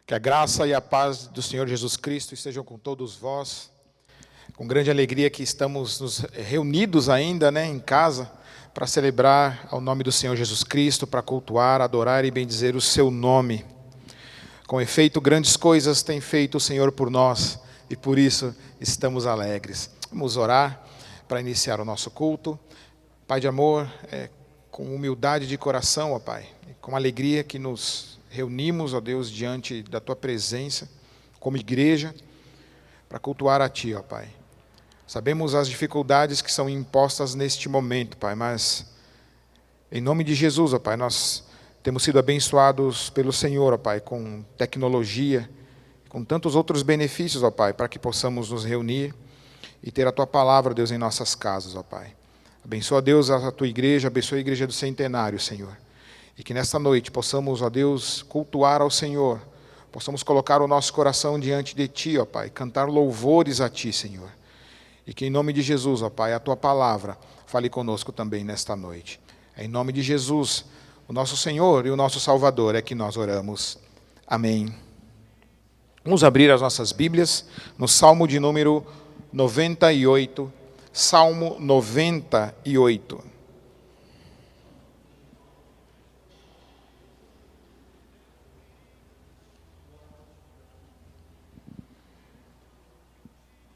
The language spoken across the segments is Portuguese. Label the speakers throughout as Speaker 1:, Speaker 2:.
Speaker 1: Que a graça e a paz do Senhor Jesus Cristo estejam com todos vós. Com grande alegria que estamos nos reunidos ainda, em casa, para celebrar ao nome do Senhor Jesus Cristo, para cultuar, adorar e bendizer o seu nome. Com efeito, grandes coisas tem feito o Senhor por nós e por isso estamos alegres. Vamos orar para iniciar o nosso culto. Pai de amor, com humildade de coração, ó Pai, com alegria que nos reunimos, ó Deus, diante da Tua presença, como igreja, para cultuar a Ti, ó Pai. Sabemos as dificuldades que são impostas neste momento, Pai, mas em nome de Jesus, ó Pai, nós temos sido abençoados pelo Senhor, ó Pai, com tecnologia, com tantos outros benefícios, ó Pai, para que possamos nos reunir e ter a Tua palavra, Deus, em nossas casas, ó Pai. Abençoa, Deus, a Tua igreja, abençoa a igreja do Centenário, Senhor. E que nesta noite possamos, ó Deus, cultuar ao Senhor, possamos colocar o nosso coração diante de Ti, ó Pai, cantar louvores a Ti, Senhor. E que em nome de Jesus, ó Pai, a Tua palavra fale conosco também nesta noite. É em nome de Jesus, o nosso Senhor e o nosso Salvador, é que nós oramos. Amém. Vamos abrir as nossas Bíblias no Salmo de número 98. Salmo 98.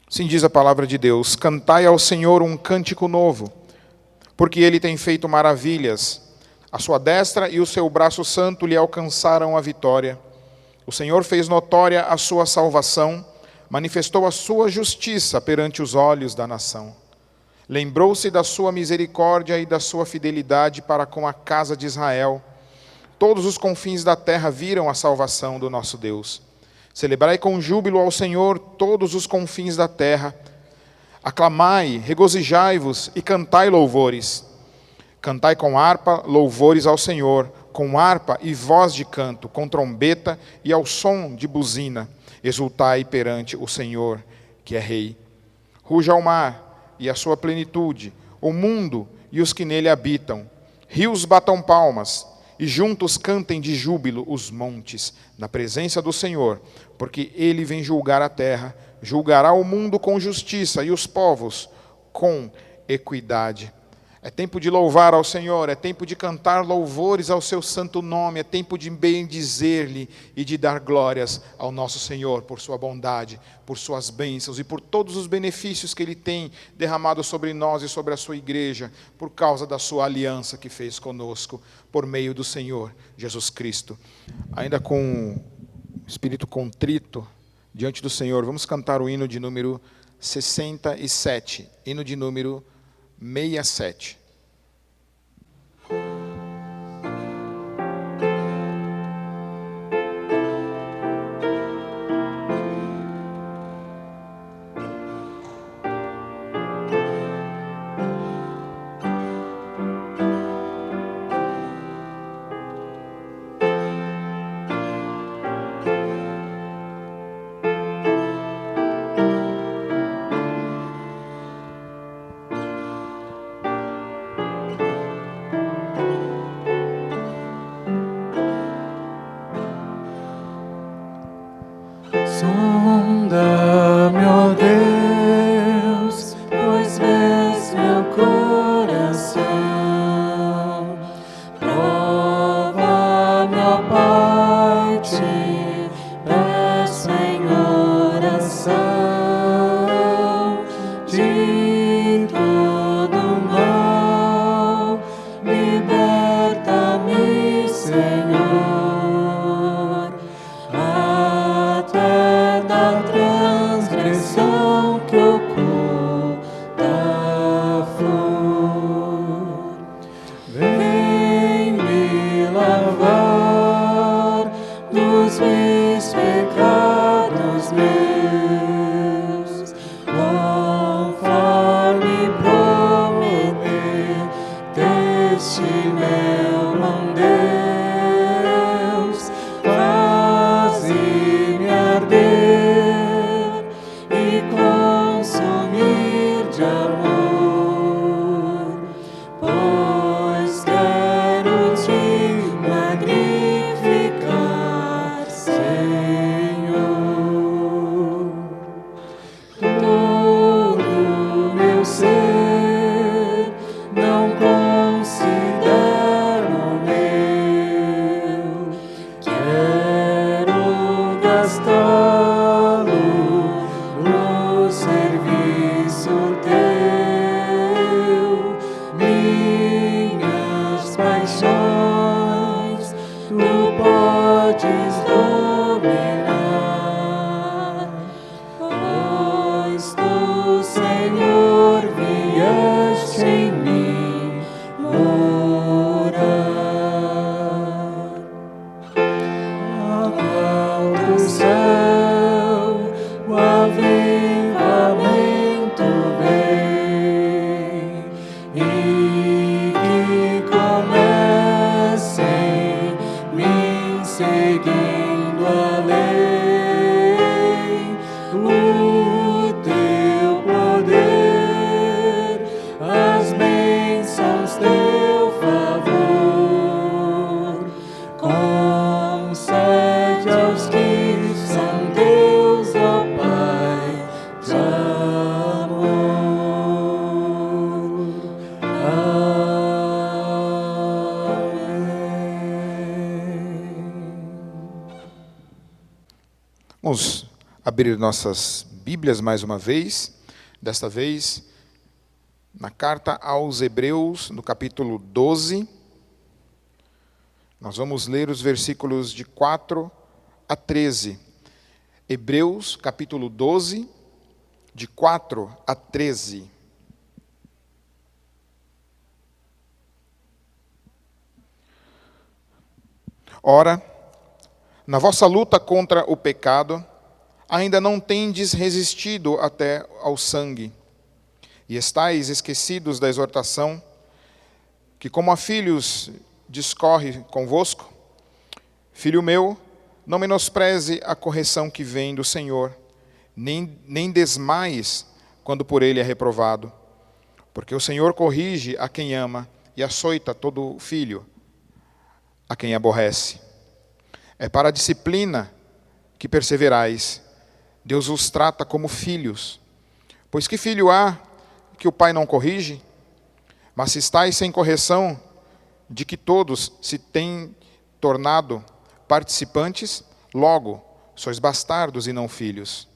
Speaker 1: Assim diz a palavra de Deus: cantai ao Senhor um cântico novo, porque Ele tem feito maravilhas. A sua destra e o seu braço santo lhe alcançaram a vitória. O Senhor fez notória a sua salvação, manifestou a sua justiça perante os olhos da nação. Lembrou-se da sua misericórdia e da sua fidelidade para com a casa de Israel. Todos os confins da terra viram a salvação do nosso Deus. Celebrai com júbilo ao Senhor todos os confins da terra. Aclamai, regozijai-vos e cantai louvores. Cantai com harpa louvores ao Senhor, com harpa e voz de canto, com trombeta e ao som de buzina. Exultai perante o Senhor, que é Rei. Ruja ao mar e a sua plenitude, o mundo e os que nele habitam. Rios batam palmas, e juntos cantem de júbilo os montes, na presença do Senhor, porque Ele vem julgar a terra, julgará o mundo com justiça e os povos com equidade. É tempo de louvar ao Senhor, é tempo de cantar louvores ao seu santo nome, é tempo de bendizer-lhe e de dar glórias ao nosso Senhor por sua bondade, por suas bênçãos e por todos os benefícios que Ele tem derramado sobre nós e sobre a sua igreja, por causa da sua aliança que fez conosco, por meio do Senhor Jesus Cristo. Ainda com espírito contrito diante do Senhor, vamos cantar o hino de número 67, hino de número 67.
Speaker 2: Sonda-me, ó Deus, pois vês meu coração. Prova-me, ó Pai, te peço em oração. De todo mal, liberta-me, Senhor. Que oculta flor, vem me lavar dos meus pecados meus, conforme prometeste, meu bom Deus, faze-me arder e consumir de amor, pois quero te magnificar sempre. que comece em mim seguindo a lei, o teu poder, as bênçãos, teu favor, concede aos que são teus, ó Pai de amor. Amém.
Speaker 1: Vamos abrir nossas Bíblias mais uma vez, desta vez na carta aos Hebreus, no capítulo 12. Nós vamos ler os versículos de 4 a 13. Hebreus, capítulo 12, de 4 a 13. Ora, na vossa luta contra o pecado, ainda não tendes resistido até ao sangue, e estáis esquecidos da exortação, que como a filhos discorre convosco. Filho meu, não menospreze a correção que vem do Senhor, nem desmaies quando por ele é reprovado. Porque o Senhor corrige a quem ama e açoita todo filho a quem aborrece. É para a disciplina que perseverais. Deus os trata como filhos. Pois que filho há que o pai não corrige? Mas se estáis sem correção, de que todos se têm tornado participantes, logo sois bastardos e não filhos.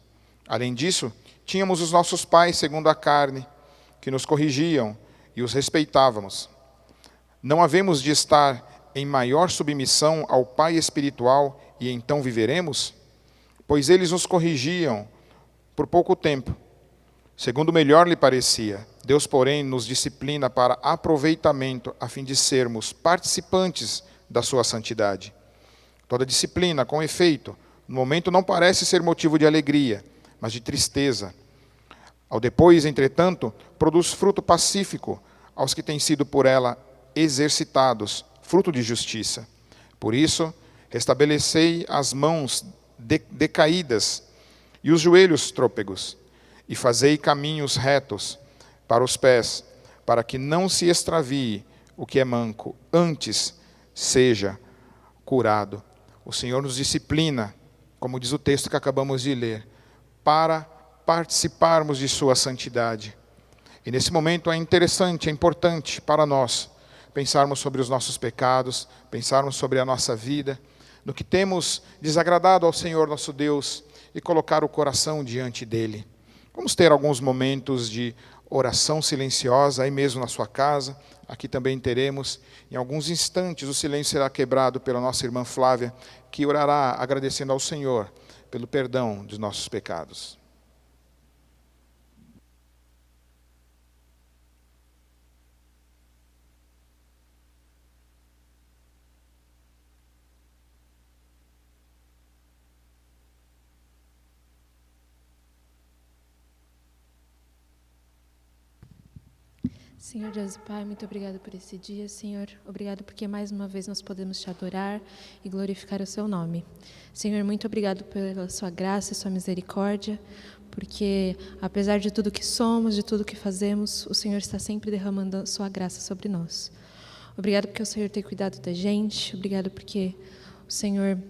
Speaker 1: Além disso, tínhamos os nossos pais segundo a carne, que nos corrigiam e os respeitávamos. Não havemos de estar em maior submissão ao Pai espiritual e então viveremos? Pois eles nos corrigiam por pouco tempo, segundo melhor lhe parecia. Deus, porém, nos disciplina para aproveitamento, a fim de sermos participantes da sua santidade. Toda disciplina, com efeito, no momento não parece ser motivo de alegria, mas de tristeza. Ao depois, entretanto, produz fruto pacífico aos que têm sido por ela exercitados, fruto de justiça. Por isso, restabelecei as mãos decaídas e os joelhos trôpegos, e fazei caminhos retos para os pés, para que não se extravie o que é manco, antes seja curado. O Senhor nos disciplina, como diz o texto que acabamos de ler, para participarmos de sua santidade. E nesse momento é interessante, é importante para nós pensarmos sobre os nossos pecados, pensarmos sobre a nossa vida, no que temos desagradado ao Senhor nosso Deus e colocar o coração diante dele. Vamos ter alguns momentos de oração silenciosa, aí mesmo na sua casa. Aqui também teremos, em alguns instantes, o silêncio será quebrado pela nossa irmã Flávia, que orará agradecendo ao Senhor pelo perdão dos nossos pecados.
Speaker 3: Senhor Deus e Pai, muito obrigado por esse dia, Senhor. Obrigado porque mais uma vez nós podemos te adorar e glorificar o seu nome. Senhor, muito obrigado pela sua graça e sua misericórdia, porque apesar de tudo que somos, de tudo que fazemos, o Senhor está sempre derramando a sua graça sobre nós. Obrigado porque o Senhor tem cuidado da gente, obrigado porque o Senhor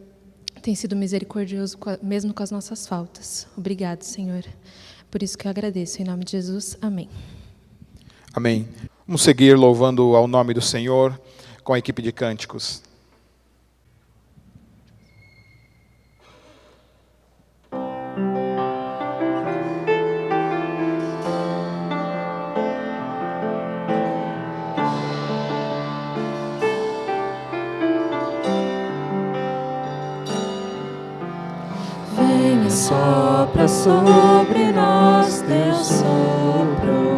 Speaker 3: tem sido misericordioso mesmo com as nossas faltas. Obrigado, Senhor. Por isso que eu agradeço. Em nome de Jesus, amém.
Speaker 1: Amém. Vamos seguir louvando ao nome do Senhor com a equipe de cânticos.
Speaker 2: Venha, sopra sobre nós teu sopro,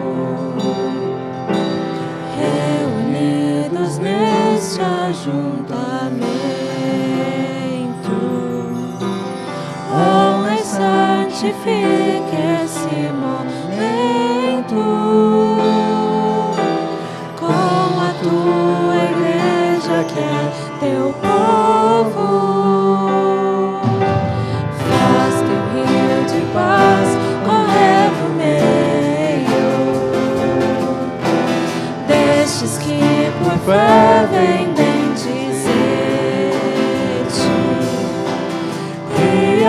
Speaker 2: reunidos neste ajuntamento, honra e santifique esse momento, igreja que é teu povo. Faz teu rio de paz correr no meio destes que por fé vem bendizer-te e a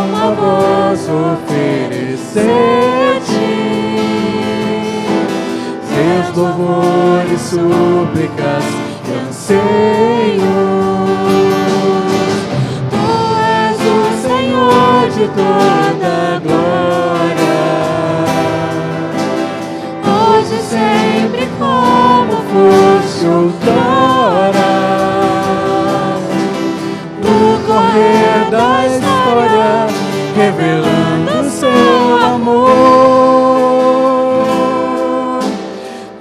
Speaker 2: uma voz oferecer-te seus louvores, súplicas e anseios. Tu és o Senhor de toda glória, hoje e sempre como foste outrora. No correr da história, revelando seu amor.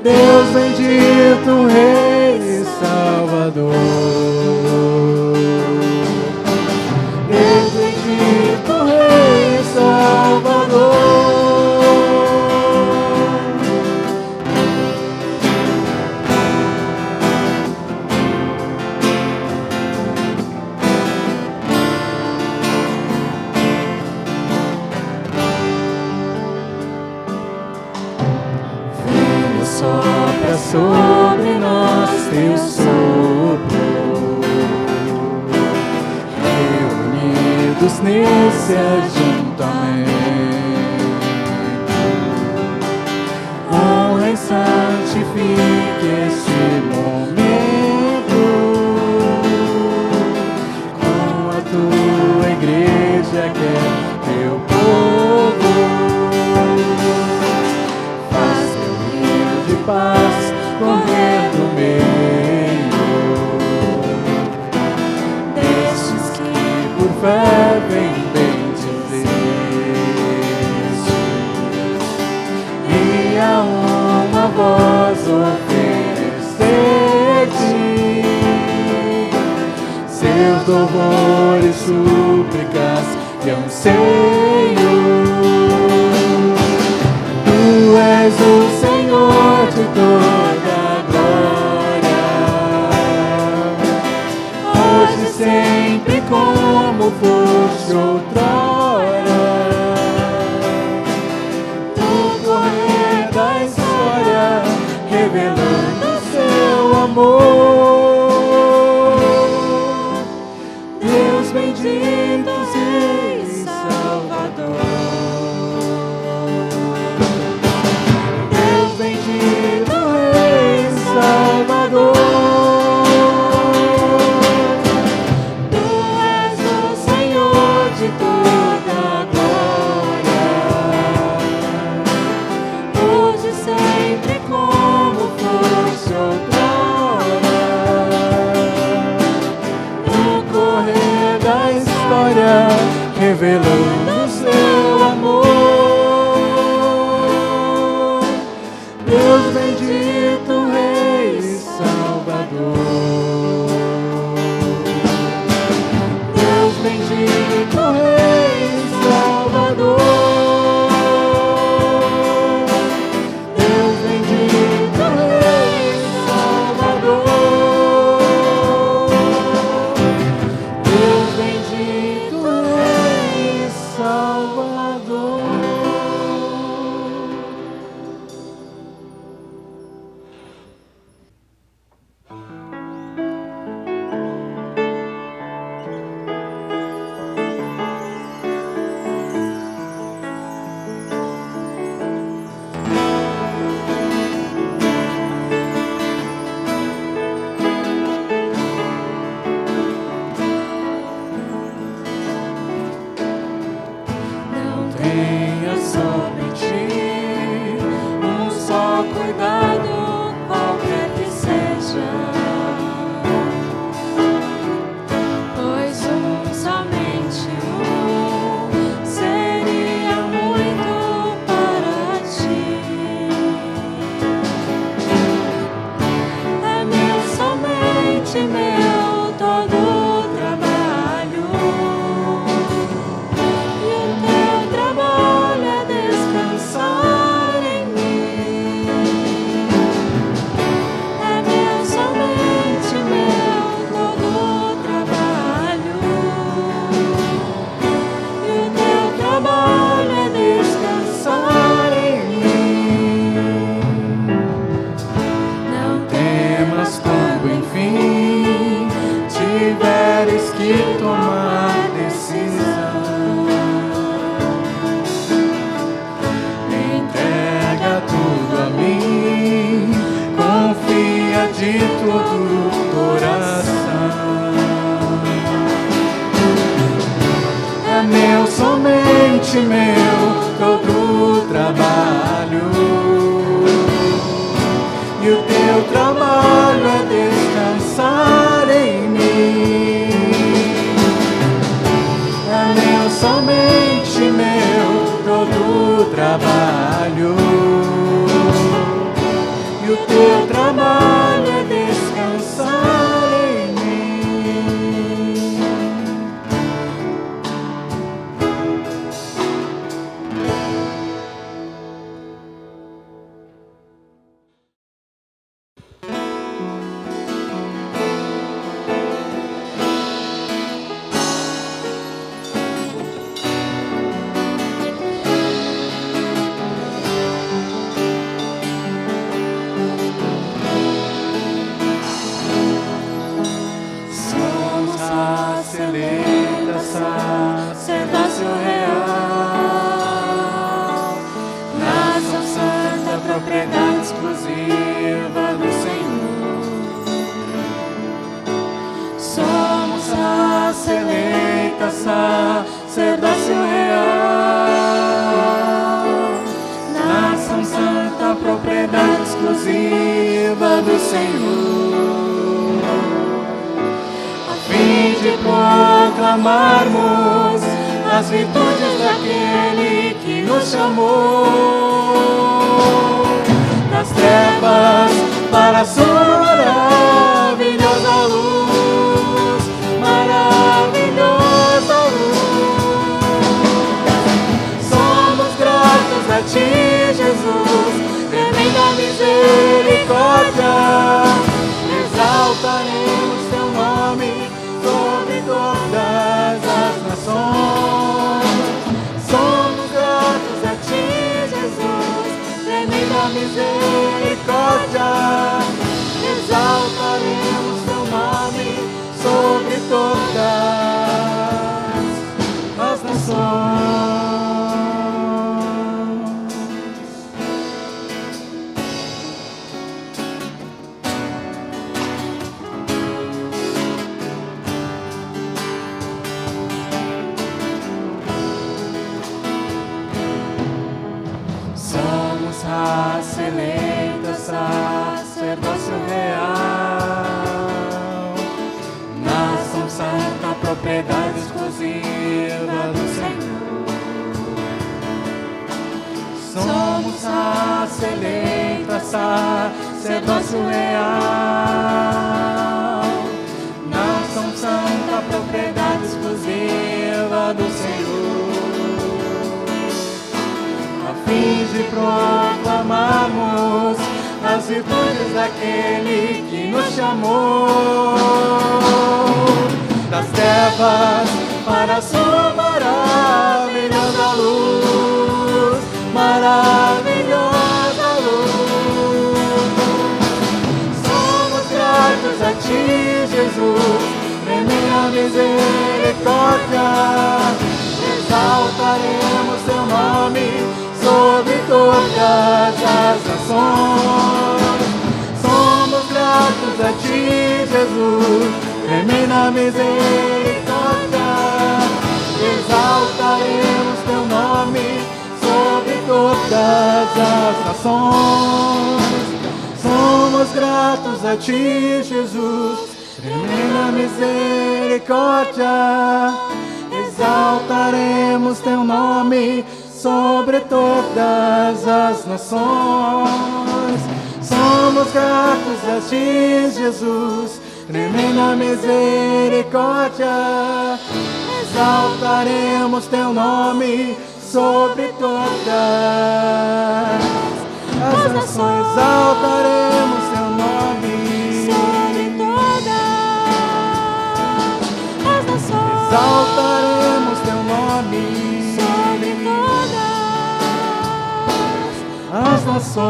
Speaker 2: Deus bendito, Rei e Salvador. Deus bendito, Rei e Salvador. Vento sopra sobre nós teu sopro, reunidos nesse ajuntamento. Honra e santifique este momento com a tua igreja que é teu povo. Faz teu rio de paz correr no meio destes que por fé vem bendizer-te e a uma voz oferecer-te seus louvores, súplicas e anseios. Tu és o Senhor de toda glória, hoje e sempre como foste outrora. No correr da história, revelando seu amor. Deus bendito, Rei e Salvador. Deus bendito, Rei e Salvador. Tu és o Senhor de toda glória, hoje e sempre como foste outrora. de todo coração. É meu, somente meu, todo o trabalho. E o teu trabalho é descansar em mim. É meu, somente meu, todo o trabalho. E o teu trabalho é descansar em mim. Somos raça eleita, sacerdócio real, nação santa, propriedade exclusiva do Senhor. Somos raça eleita, sacerdócio real, nação santa, propriedade exclusiva do Senhor, a fim de proclamarmos as virtudes daquele que nos chamou das trevas para a sua maravilhosa luz, maravilhosa luz. Somos gratos a ti, Jesus, tremenda misericórdia. Exaltaremos teu nome sobre todas as nações. Somos gratos a ti, Jesus, tremenda misericórdia. Exaltaremos teu nome sobre todas as nações. Somos raça eleita, sacerdócio real, nação santa, propriedade exclusiva do Senhor. Somos raça eleita, sacerdócio real, nação santa, propriedade exclusiva do Senhor, a fim de proclamarmos as virtudes daquele que nos chamou das trevas para a sua maravilhosa luz, maravilhosa luz. Somos gratos a ti, Jesus, tremenda misericórdia. Exaltaremos teu nome sobre todas as nações. Somos gratos a ti, Jesus, tremenda misericórdia. Exaltaremos teu nome sobre todas as nações. Somos gratos a ti, Jesus, tremenda misericórdia. Exaltaremos teu nome sobre todas as nações. Somos gratos a ti, Jesus, tremenda misericórdia. Exaltaremos teu nome sobre todas as nações. Exaltaremos teu nome
Speaker 3: sobre todas as nações.
Speaker 2: Exaltaremos teu nome
Speaker 3: Sobre todas
Speaker 2: as nações.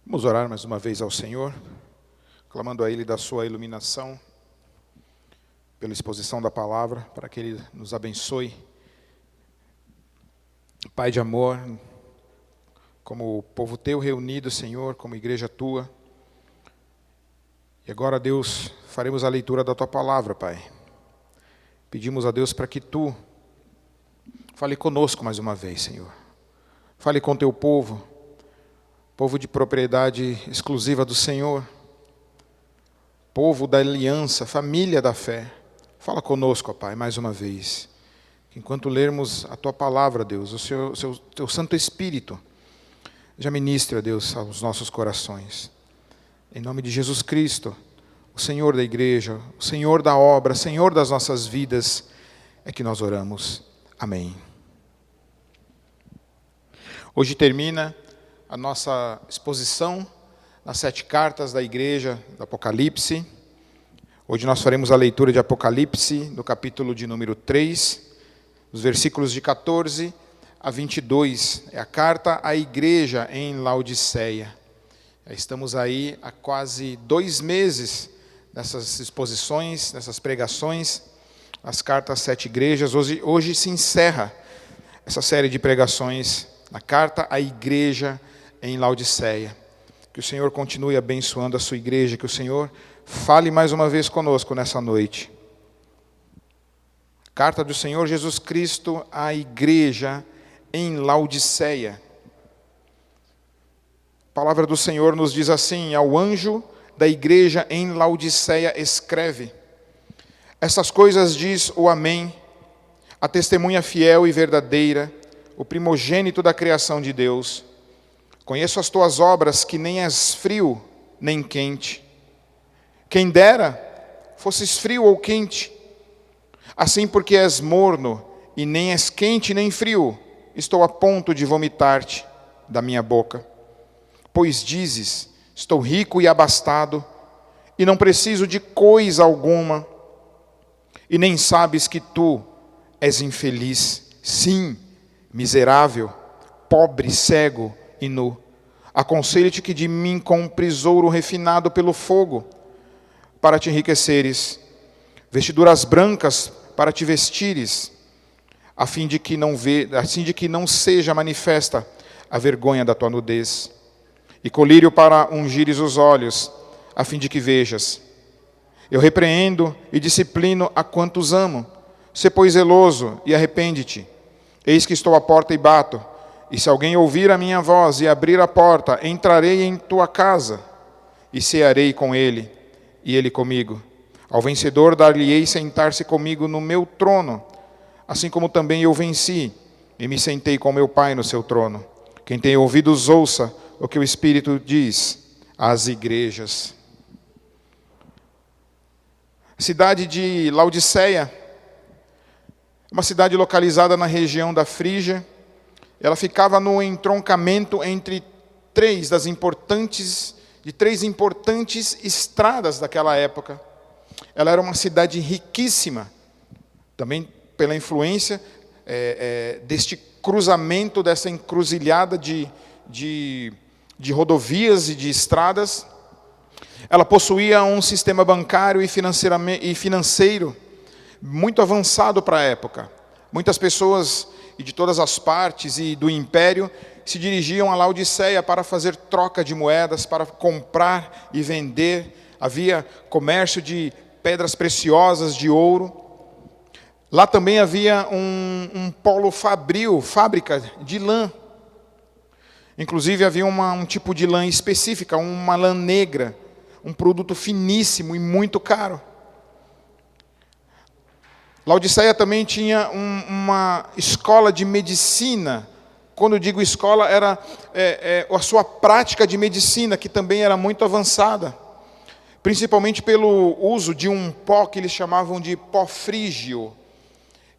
Speaker 1: Vamos orar mais uma vez ao Senhor, clamando a Ele da sua iluminação, pela exposição da palavra, para que Ele nos abençoe Pai de amor, como povo teu reunido, Senhor, como igreja tua. E agora, Deus, faremos a leitura da tua palavra, Pai. Pedimos a Deus para que tu fale conosco mais uma vez, Senhor. Fale com teu povo, povo de propriedade exclusiva do Senhor, povo da aliança, família da fé. Fala conosco, ó Pai, mais uma vez. Enquanto lermos a tua palavra, Deus, teu Santo Espírito já ministra, Deus, aos nossos corações. Em nome de Jesus Cristo, o Senhor da igreja, o Senhor da obra, Senhor das nossas vidas, é que nós oramos. Amém. Hoje termina a nossa exposição nas 7 cartas da igreja do Apocalipse. Hoje nós faremos a leitura de Apocalipse, no capítulo de número 3, os versículos de 14 a 22. É a carta à igreja em Laodiceia. Estamos aí há quase 2 meses nessas exposições, nessas pregações, as cartas às 7 igrejas. Hoje se encerra essa série de pregações na carta à igreja em Laodiceia. Que o Senhor continue abençoando a sua igreja, que o Senhor fale mais uma vez conosco nessa noite. Carta do Senhor Jesus Cristo à igreja em Laodiceia. A palavra do Senhor nos diz assim: ao anjo da igreja em Laodiceia escreve: essas coisas diz o Amém, a testemunha fiel e verdadeira, o primogênito da criação de Deus. Conheço as tuas obras, que nem és frio nem quente. Quem dera fosses frio ou quente. Assim, porque és morno e nem és quente nem frio, estou a ponto de vomitar-te da minha boca. Pois dizes: estou rico e abastado, e não preciso de coisa alguma, e nem sabes que tu és infeliz, sim, miserável, pobre, cego e nu. Aconselho-te que de mim compres ouro refinado pelo fogo, para te enriqueceres, vestiduras brancas para te vestires, a fim de que não seja manifesta a vergonha da tua nudez, e colírio para ungires os olhos, a fim de que vejas. Eu repreendo e disciplino a quantos amo. Sê, pois, zeloso e arrepende-te. Eis que estou à porta e bato, e se alguém ouvir a minha voz e abrir a porta, entrarei em tua casa, e cearei com ele, e ele comigo. Ao vencedor dar-lhe-ei sentar-se comigo no meu trono, assim como também eu venci, e me sentei com meu Pai no seu trono. Quem tem ouvidos, ouça o que o Espírito diz às igrejas. A cidade de Laodiceia, uma cidade localizada na região da Frígia. Ela ficava no entroncamento entre três importantes estradas daquela época. Ela era uma cidade riquíssima, também pela influência deste cruzamento, dessa encruzilhada de rodovias e de estradas. Ela possuía um sistema bancário e financeiro muito avançado para a época. Muitas pessoas e de todas as partes e do império se dirigiam a Laodiceia para fazer troca de moedas, para comprar e vender. Havia comércio de pedras preciosas, de ouro. Lá também havia um polo fabril, fábrica de lã. Inclusive havia um tipo de lã específica, uma lã negra, um produto finíssimo e muito caro. Laodiceia também tinha uma escola de medicina. Quando eu digo escola, era a sua prática de medicina, que também era muito avançada. Principalmente pelo uso de um pó que eles chamavam de pó frígio.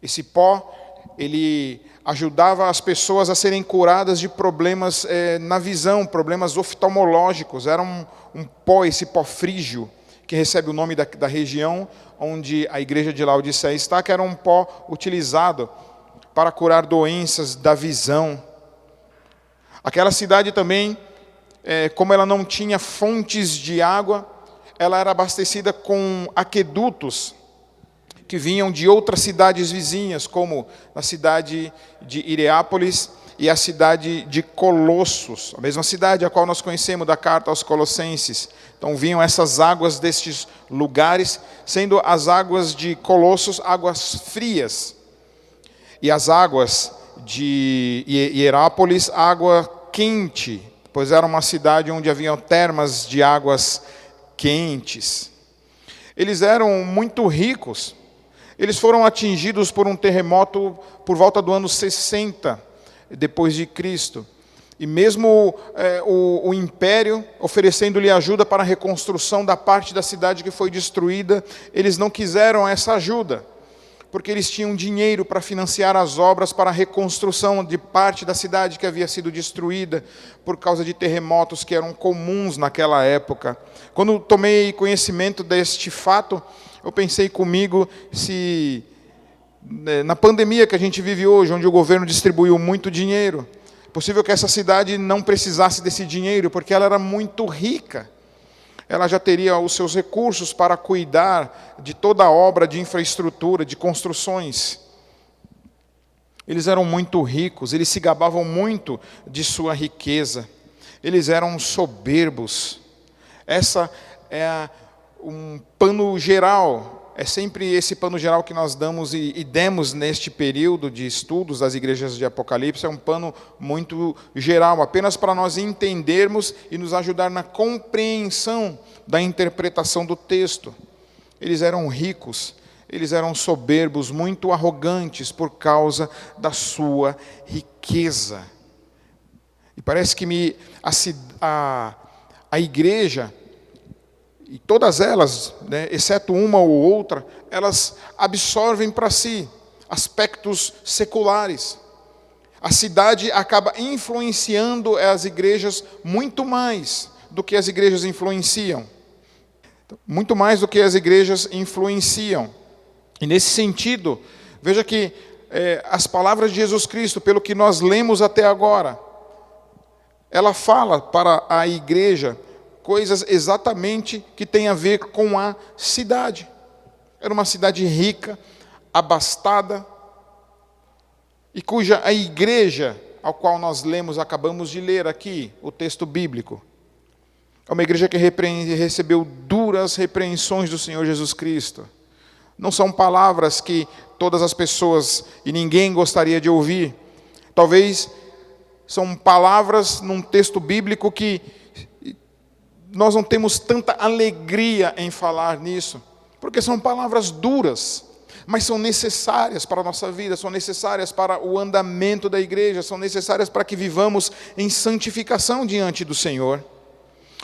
Speaker 1: Esse pó, ele ajudava as pessoas a serem curadas de problemas na visão, problemas oftalmológicos. Era um pó, esse pó frígio, que recebe o nome da região onde a igreja de Laodiceia está, que era um pó utilizado para curar doenças da visão. Aquela cidade também, como ela não tinha fontes de água, ela era abastecida com aquedutos que vinham de outras cidades vizinhas, como a cidade de Hierápolis e a cidade de Colossos, a mesma cidade a qual nós conhecemos da carta aos Colossenses. Então vinham essas águas destes lugares, sendo as águas de Colossos águas frias, e as águas de Hierápolis água quente, pois era uma cidade onde haviam termas de águas quentes. Eles eram muito ricos. Eles foram atingidos por um terremoto por volta do ano 60 depois de Cristo. E mesmo o império oferecendo-lhe ajuda para a reconstrução da parte da cidade que foi destruída, eles não quiseram essa ajuda, porque eles tinham dinheiro para financiar as obras para a reconstrução de parte da cidade que havia sido destruída por causa de terremotos que eram comuns naquela época. Quando tomei conhecimento deste fato, eu pensei comigo se, na pandemia que a gente vive hoje, onde o governo distribuiu muito dinheiro, é possível que essa cidade não precisasse desse dinheiro, porque ela era muito rica. Ela já teria os seus recursos para cuidar de toda a obra de infraestrutura, de construções. Eles eram muito ricos, eles se gabavam muito de sua riqueza. Eles eram soberbos. Essa é um pano geral, é sempre esse pano geral que nós damos e demos neste período de estudos das igrejas de Apocalipse, é um pano muito geral, apenas para nós entendermos e nos ajudar na compreensão da interpretação do texto. Eles eram ricos, eles eram soberbos, muito arrogantes por causa da sua riqueza. E parece que a igreja, e todas elas, exceto uma ou outra, elas absorvem para si aspectos seculares. A cidade acaba influenciando as igrejas muito mais do que as igrejas influenciam. Muito mais do que as igrejas influenciam. E nesse sentido, veja que as palavras de Jesus Cristo, pelo que nós lemos até agora, ela fala para a igreja coisas exatamente que têm a ver com a cidade. Era uma cidade rica, abastada, e cuja a igreja, ao qual nós acabamos de ler aqui, o texto bíblico, é uma igreja que recebeu duras repreensões do Senhor Jesus Cristo. Não são palavras que todas as pessoas e ninguém gostaria de ouvir. Talvez são palavras num texto bíblico que nós não temos tanta alegria em falar nisso, porque são palavras duras, mas são necessárias para a nossa vida, são necessárias para o andamento da igreja, são necessárias para que vivamos em santificação diante do Senhor.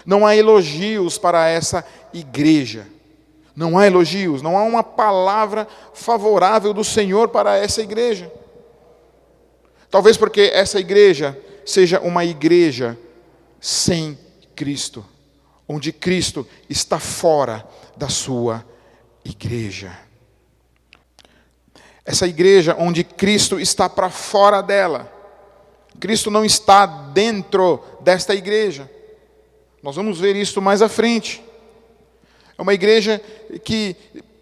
Speaker 1: Não há elogios para essa igreja, não há elogios, não há uma palavra favorável do Senhor para essa igreja. Talvez porque essa igreja seja uma igreja sem Cristo, onde Cristo está fora da sua igreja. Essa igreja onde Cristo está para fora dela. Cristo não está dentro desta igreja. Nós vamos ver isso mais à frente. É uma igreja que,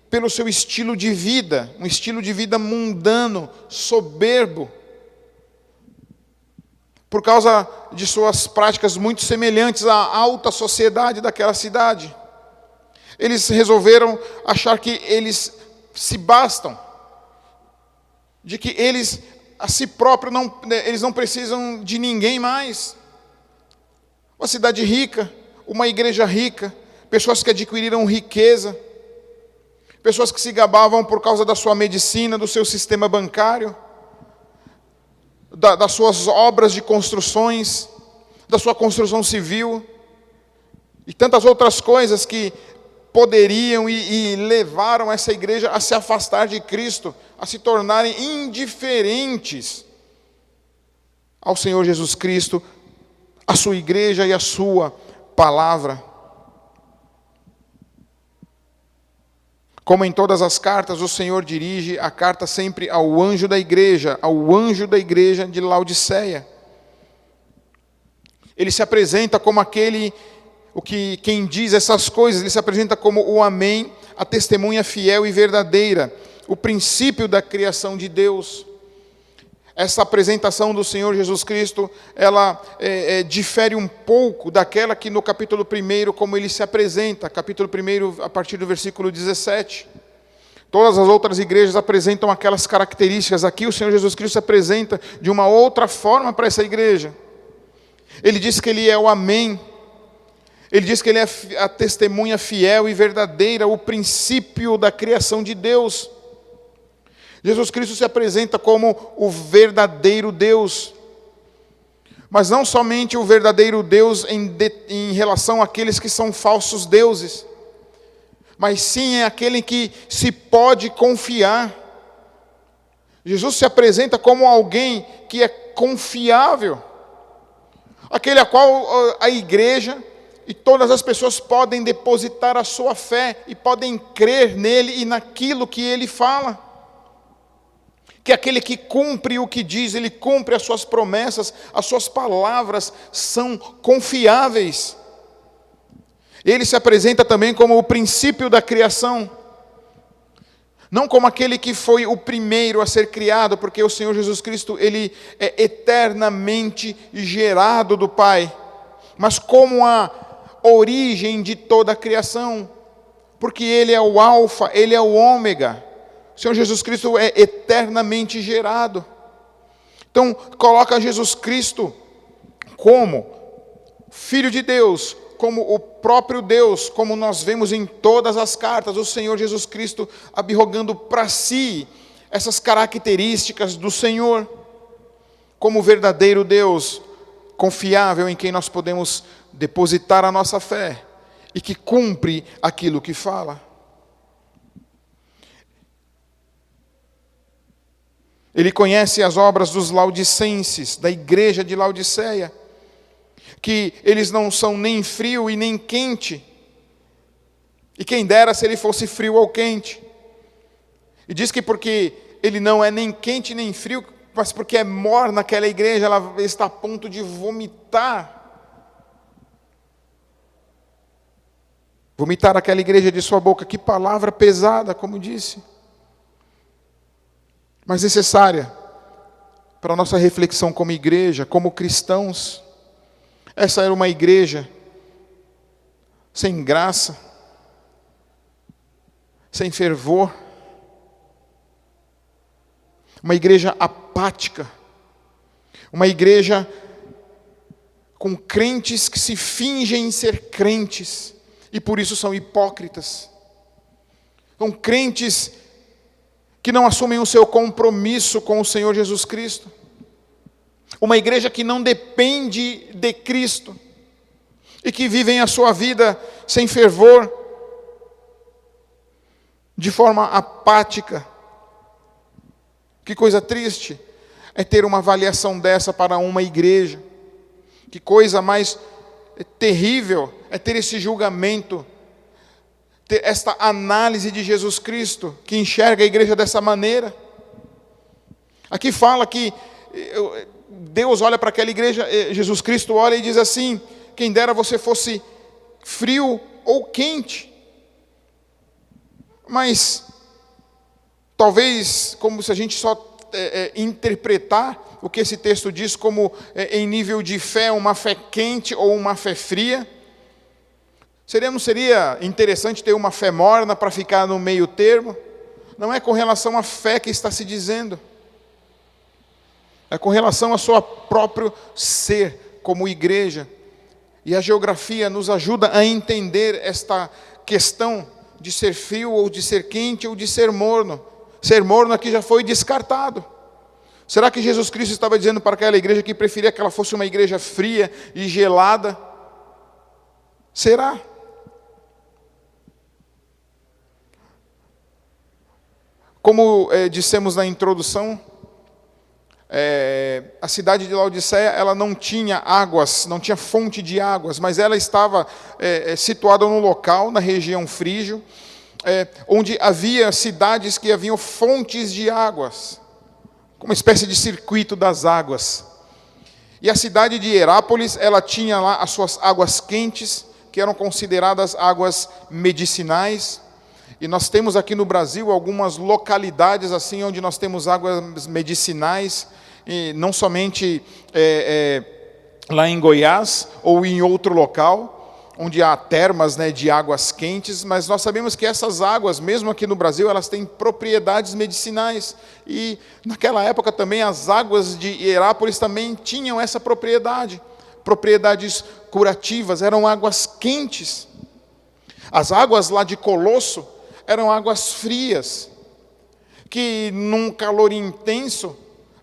Speaker 1: pelo seu estilo de vida, um estilo de vida mundano, soberbo, por causa de suas práticas muito semelhantes à alta sociedade daquela cidade. Eles resolveram achar que eles se bastam, de que eles, a si próprios, eles não precisam de ninguém mais. Uma cidade rica, uma igreja rica, pessoas que adquiriram riqueza, pessoas que se gabavam por causa da sua medicina, do seu sistema bancário, das suas obras de construções, da sua construção civil, e tantas outras coisas que poderiam e levaram essa igreja a se afastar de Cristo, a se tornarem indiferentes ao Senhor Jesus Cristo, a sua igreja e a sua palavra. Como em todas as cartas, o Senhor dirige a carta sempre ao anjo da igreja de Laodiceia. Ele se apresenta como quem diz essas coisas, ele se apresenta como o Amém, a testemunha fiel e verdadeira, o princípio da criação de Deus. Essa apresentação do Senhor Jesus Cristo, ela difere um pouco daquela que no capítulo 1, como ele se apresenta, capítulo 1, a partir do versículo 17. Todas as outras igrejas apresentam aquelas características. Aqui o Senhor Jesus Cristo se apresenta de uma outra forma para essa igreja. Ele diz que Ele é o Amém. Ele diz que Ele é a testemunha fiel e verdadeira, o princípio da criação de Deus. Jesus Cristo se apresenta como o verdadeiro Deus. Mas não somente o verdadeiro Deus em relação àqueles que são falsos deuses, mas sim é aquele que se pode confiar. Jesus se apresenta como alguém que é confiável, aquele a qual a igreja e todas as pessoas podem depositar a sua fé e podem crer nele e naquilo que ele fala. Que aquele que cumpre o que diz, ele cumpre as suas promessas, as suas palavras são confiáveis. Ele se apresenta também como o princípio da criação, não como aquele que foi o primeiro a ser criado, porque o Senhor Jesus Cristo, ele é eternamente gerado do Pai, mas como a origem de toda a criação, porque ele é o alfa, ele é o ômega. O Senhor Jesus Cristo é eternamente gerado. Então, coloca Jesus Cristo como Filho de Deus, como o próprio Deus, como nós vemos em todas as cartas, o Senhor Jesus Cristo abirrogando para si essas características do Senhor, como verdadeiro Deus, confiável em quem nós podemos depositar a nossa fé e que cumpre aquilo que fala. Ele conhece as obras dos laodicenses, da igreja de Laodiceia, que eles não são nem frio e nem quente, e quem dera se ele fosse frio ou quente. E diz que porque ele não é nem quente nem frio, mas porque é morna aquela igreja, ela está a ponto de vomitar. Vomitar aquela igreja de sua boca. Que palavra pesada, como disse. Mas necessária para a nossa reflexão como igreja, como cristãos. Essa era uma igreja sem graça, sem fervor, uma igreja apática, uma igreja com crentes que se fingem ser crentes e por isso são hipócritas. São crentes que não assumem o seu compromisso com o Senhor Jesus Cristo. Uma igreja que não depende de Cristo e que vivem a sua vida sem fervor, de forma apática. Que coisa triste é ter uma avaliação dessa para uma igreja. Que coisa mais terrível é ter esse julgamento, ter esta análise de Jesus Cristo, que enxerga a igreja dessa maneira. Aqui fala que Deus olha para aquela igreja, Jesus Cristo olha e diz assim: quem dera você fosse frio ou quente. Mas talvez, como se a gente só interpretar o que esse texto diz como em nível de fé, uma fé quente ou uma fé fria, não seria interessante ter uma fé morna para ficar no meio termo? Não é com relação à fé que está se dizendo, é com relação ao seu próprio ser como igreja. E a geografia nos ajuda a entender esta questão de ser frio ou de ser quente ou de ser morno. Ser morno aqui já foi descartado. Será que Jesus Cristo estava dizendo para aquela igreja que preferia que ela fosse uma igreja fria e gelada? Será? Como dissemos na introdução, a cidade de Laodiceia, ela não tinha águas, não tinha fonte de águas, mas ela estava situada num local, na região frígio, onde havia cidades que haviam fontes de águas, uma espécie de circuito das águas. E a cidade de Herápolis, ela tinha lá as suas águas quentes, que eram consideradas águas medicinais, E nós temos aqui no Brasil algumas localidades assim onde nós temos águas medicinais, e não somente lá em Goiás ou em outro local, onde há termas, né, de águas quentes, mas nós sabemos que essas águas, mesmo aqui no Brasil, elas têm propriedades medicinais. E naquela época também as águas de Hierápolis também tinham essa propriedade, propriedades curativas, eram águas quentes. As águas lá de Colosso eram águas frias, que num calor intenso,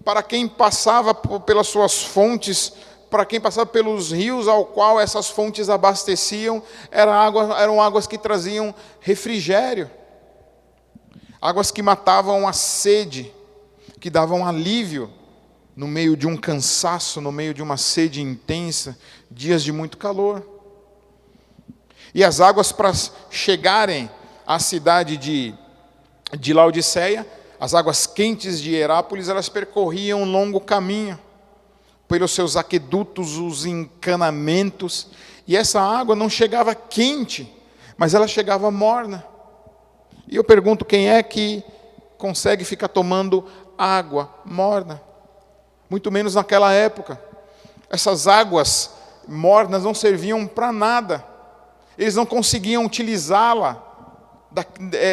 Speaker 1: para quem passava pelas suas fontes, para quem passava pelos rios ao qual essas fontes abasteciam, eram águas que traziam refrigério, águas que matavam a sede, que davam alívio no meio de um cansaço, no meio de uma sede intensa, dias de muito calor. E as águas, para chegarem à cidade de Laodiceia, as águas quentes de Hierápolis, elas percorriam um longo caminho, pelos seus aquedutos, os encanamentos, e essa água não chegava quente, mas ela chegava morna. E eu pergunto, quem é que consegue ficar tomando água morna? Muito menos naquela época. Essas águas mornas não serviam para nada. Eles não conseguiam utilizá-la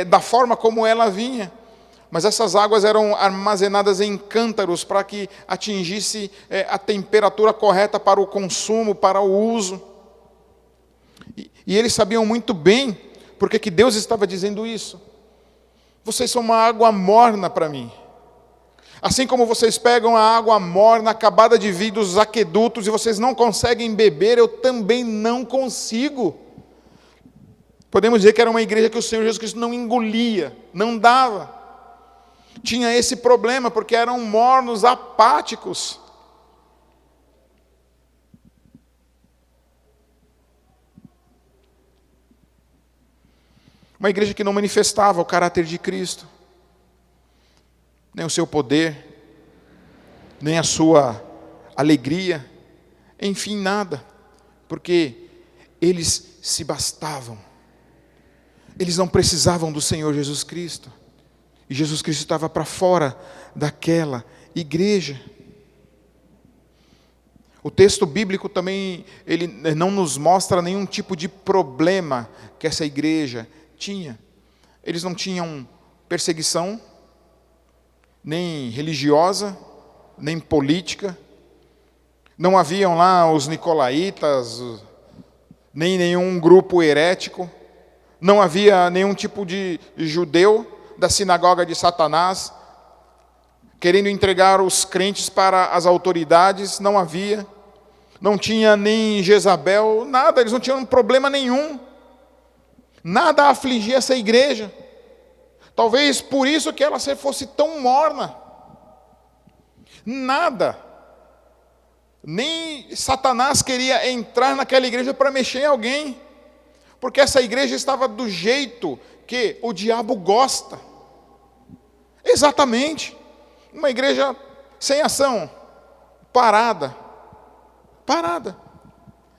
Speaker 1: da forma como ela vinha. Mas essas águas eram armazenadas em cântaros para que atingisse a temperatura correta para o consumo, para o uso. E eles sabiam muito bem porque que Deus estava dizendo isso. Vocês são uma água morna para mim. Assim como vocês pegam a água morna, acabada de vir dos aquedutos, e vocês não conseguem beber, eu também não consigo. Podemos dizer que era uma igreja que o Senhor Jesus Cristo não engolia, não dava. Tinha esse problema, porque eram mornos, apáticos. Uma igreja que não manifestava o caráter de Cristo, nem o seu poder, nem a sua alegria, enfim, nada, porque eles se bastavam. Eles não precisavam do Senhor Jesus Cristo. E Jesus Cristo estava para fora daquela igreja. O texto bíblico também, ele não nos mostra nenhum tipo de problema que essa igreja tinha. Eles não tinham perseguição, nem religiosa, nem política. Não haviam lá os nicolaítas, nem nenhum grupo herético. Não havia nenhum tipo de judeu da sinagoga de Satanás, querendo entregar os crentes para as autoridades. Não havia. Não tinha nem Jezabel, nada, eles não tinham problema nenhum. Nada afligia essa igreja. Talvez por isso que ela fosse tão morna. Nada. Nem Satanás queria entrar naquela igreja para mexer em alguém. Porque essa igreja estava do jeito que o diabo gosta. Exatamente. Uma igreja sem ação, parada.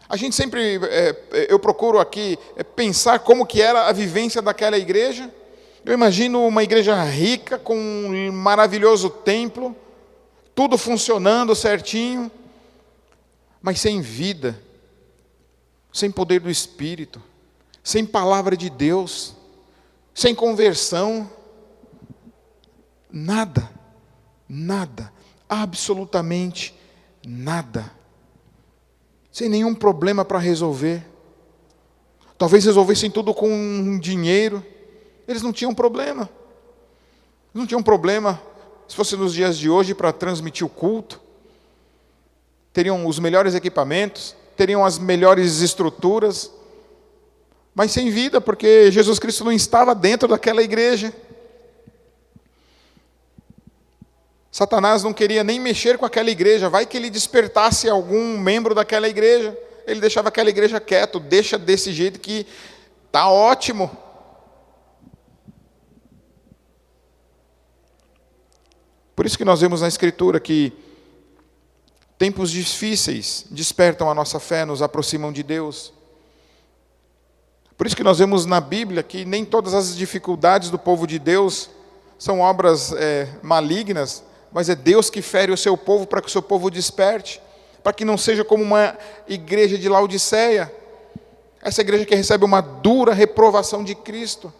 Speaker 1: A gente sempre, eu procuro aqui pensar como que era a vivência daquela igreja. Eu imagino uma igreja rica, com um maravilhoso templo, tudo funcionando certinho, mas sem vida, sem poder do Espírito, sem palavra de Deus, sem conversão, nada, absolutamente nada, sem nenhum problema para resolver. Talvez resolvessem tudo com dinheiro. Eles não tinham problema. Não tinham problema, se fosse nos dias de hoje, para transmitir o culto. Teriam os melhores equipamentos, teriam as melhores estruturas, mas sem vida, porque Jesus Cristo não estava dentro daquela igreja. Satanás não queria nem mexer com aquela igreja. Vai que ele despertasse algum membro daquela igreja. Ele deixava aquela igreja quieto. Deixa desse jeito que está ótimo. Por isso que nós vemos na Escritura que tempos difíceis despertam a nossa fé, nos aproximam de Deus. Por isso que nós vemos na Bíblia que nem todas as dificuldades do povo de Deus são obras malignas, mas é Deus que fere o seu povo para que o seu povo desperte, para que não seja como uma igreja de Laodiceia, essa igreja que recebe uma dura reprovação de Cristo,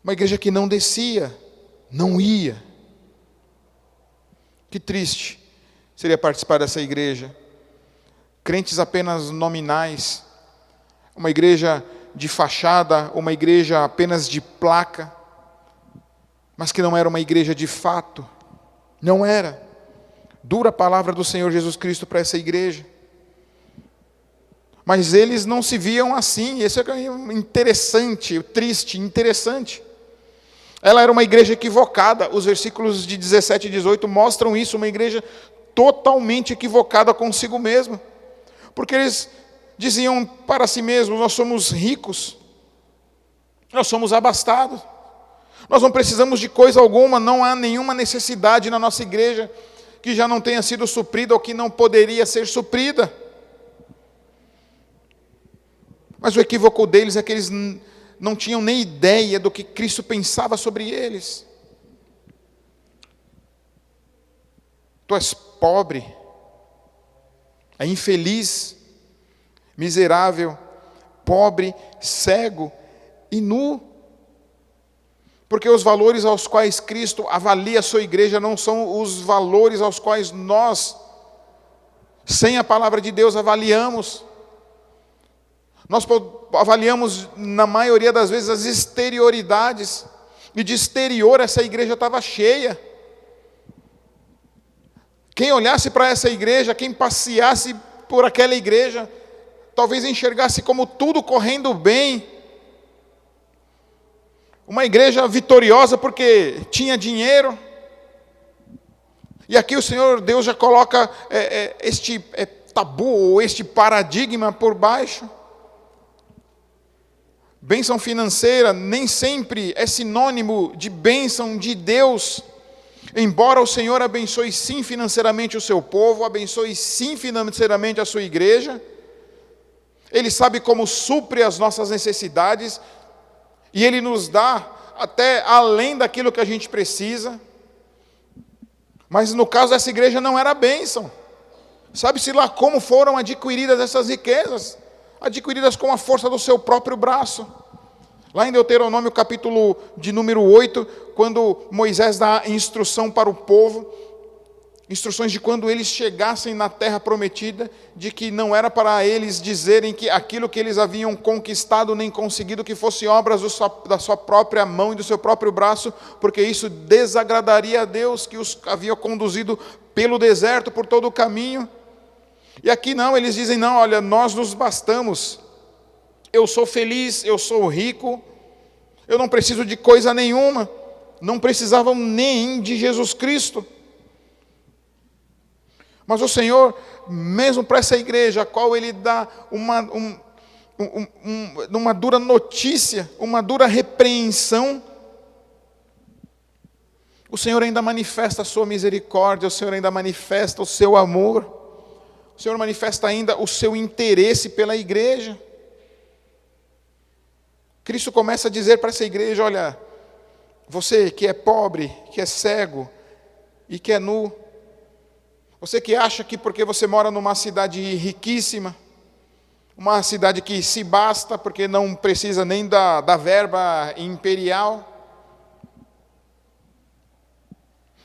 Speaker 1: uma igreja que não descia, não ia. Que triste seria participar dessa igreja. Crentes apenas nominais, uma igreja de fachada, uma igreja apenas de placa, mas que não era uma igreja de fato. Não era. Dura a palavra do Senhor Jesus Cristo para essa igreja. Mas eles não se viam assim. Isso é interessante, triste, interessante. Ela era uma igreja equivocada. Os versículos de 17 e 18 mostram isso, uma igreja totalmente equivocada consigo mesma. Porque eles diziam para si mesmos: nós somos ricos, nós somos abastados, nós não precisamos de coisa alguma, não há nenhuma necessidade na nossa igreja que já não tenha sido suprida ou que não poderia ser suprida. Mas o equívoco deles é que eles não tinham nem ideia do que Cristo pensava sobre eles. Tu és pobre, é infeliz, miserável, pobre, cego e nu. Porque os valores aos quais Cristo avalia a sua igreja não são os valores aos quais nós, sem a palavra de Deus, avaliamos. Nós avaliamos, na maioria das vezes, as exterioridades. E de exterior essa igreja estava cheia. Quem olhasse para essa igreja, quem passeasse por aquela igreja, talvez enxergasse como tudo correndo bem. Uma igreja vitoriosa porque tinha dinheiro. E aqui o Senhor Deus já coloca este tabu, ou este paradigma por baixo. Bênção financeira nem sempre é sinônimo de bênção de Deus. Embora o Senhor abençoe sim financeiramente o seu povo, abençoe sim financeiramente a sua igreja, Ele sabe como supre as nossas necessidades, e Ele nos dá até além daquilo que a gente precisa. Mas no caso dessa igreja não era bênção. Sabe-se lá como foram adquiridas essas riquezas? Adquiridas com a força do seu próprio braço. Lá em Deuteronômio capítulo de número 8, quando Moisés dá instrução para o povo, instruções de quando eles chegassem na terra prometida, de que não era para eles dizerem que aquilo que eles haviam conquistado nem conseguido, que fosse obras da sua própria mão e do seu próprio braço, porque isso desagradaria a Deus, que os havia conduzido pelo deserto, por todo o caminho. E aqui não, eles dizem: não, olha, nós nos bastamos, eu sou feliz, eu sou rico, eu não preciso de coisa nenhuma. Não precisavam nem de Jesus Cristo. Mas o Senhor, mesmo para essa igreja, a qual Ele dá uma dura notícia, uma dura repreensão, o Senhor ainda manifesta a sua misericórdia, o Senhor ainda manifesta o seu amor, o Senhor manifesta ainda o seu interesse pela igreja. Cristo começa a dizer para essa igreja: olha, você que é pobre, que é cego e que é nu, você que acha que porque você mora numa cidade riquíssima, uma cidade que se basta porque não precisa nem da verba imperial,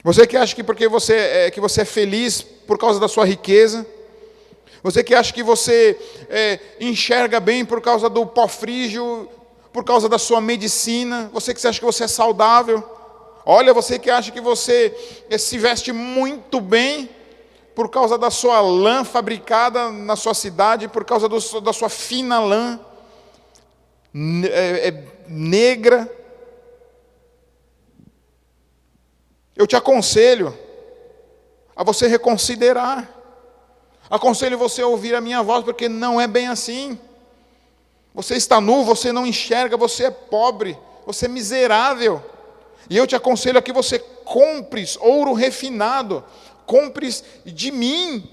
Speaker 1: você que acha que porque você é feliz por causa da sua riqueza, você que acha que você enxerga bem por causa do pó frígio, por causa da sua medicina, você que acha que você é saudável, olha, você que acha que você se veste muito bem por causa da sua lã fabricada na sua cidade, por causa da sua fina lã negra. Eu te aconselho a você reconsiderar, aconselho você a ouvir a minha voz, porque não é bem assim. Você está nu, você não enxerga, você é pobre, você é miserável. E eu te aconselho a que você compres ouro refinado, compres de mim.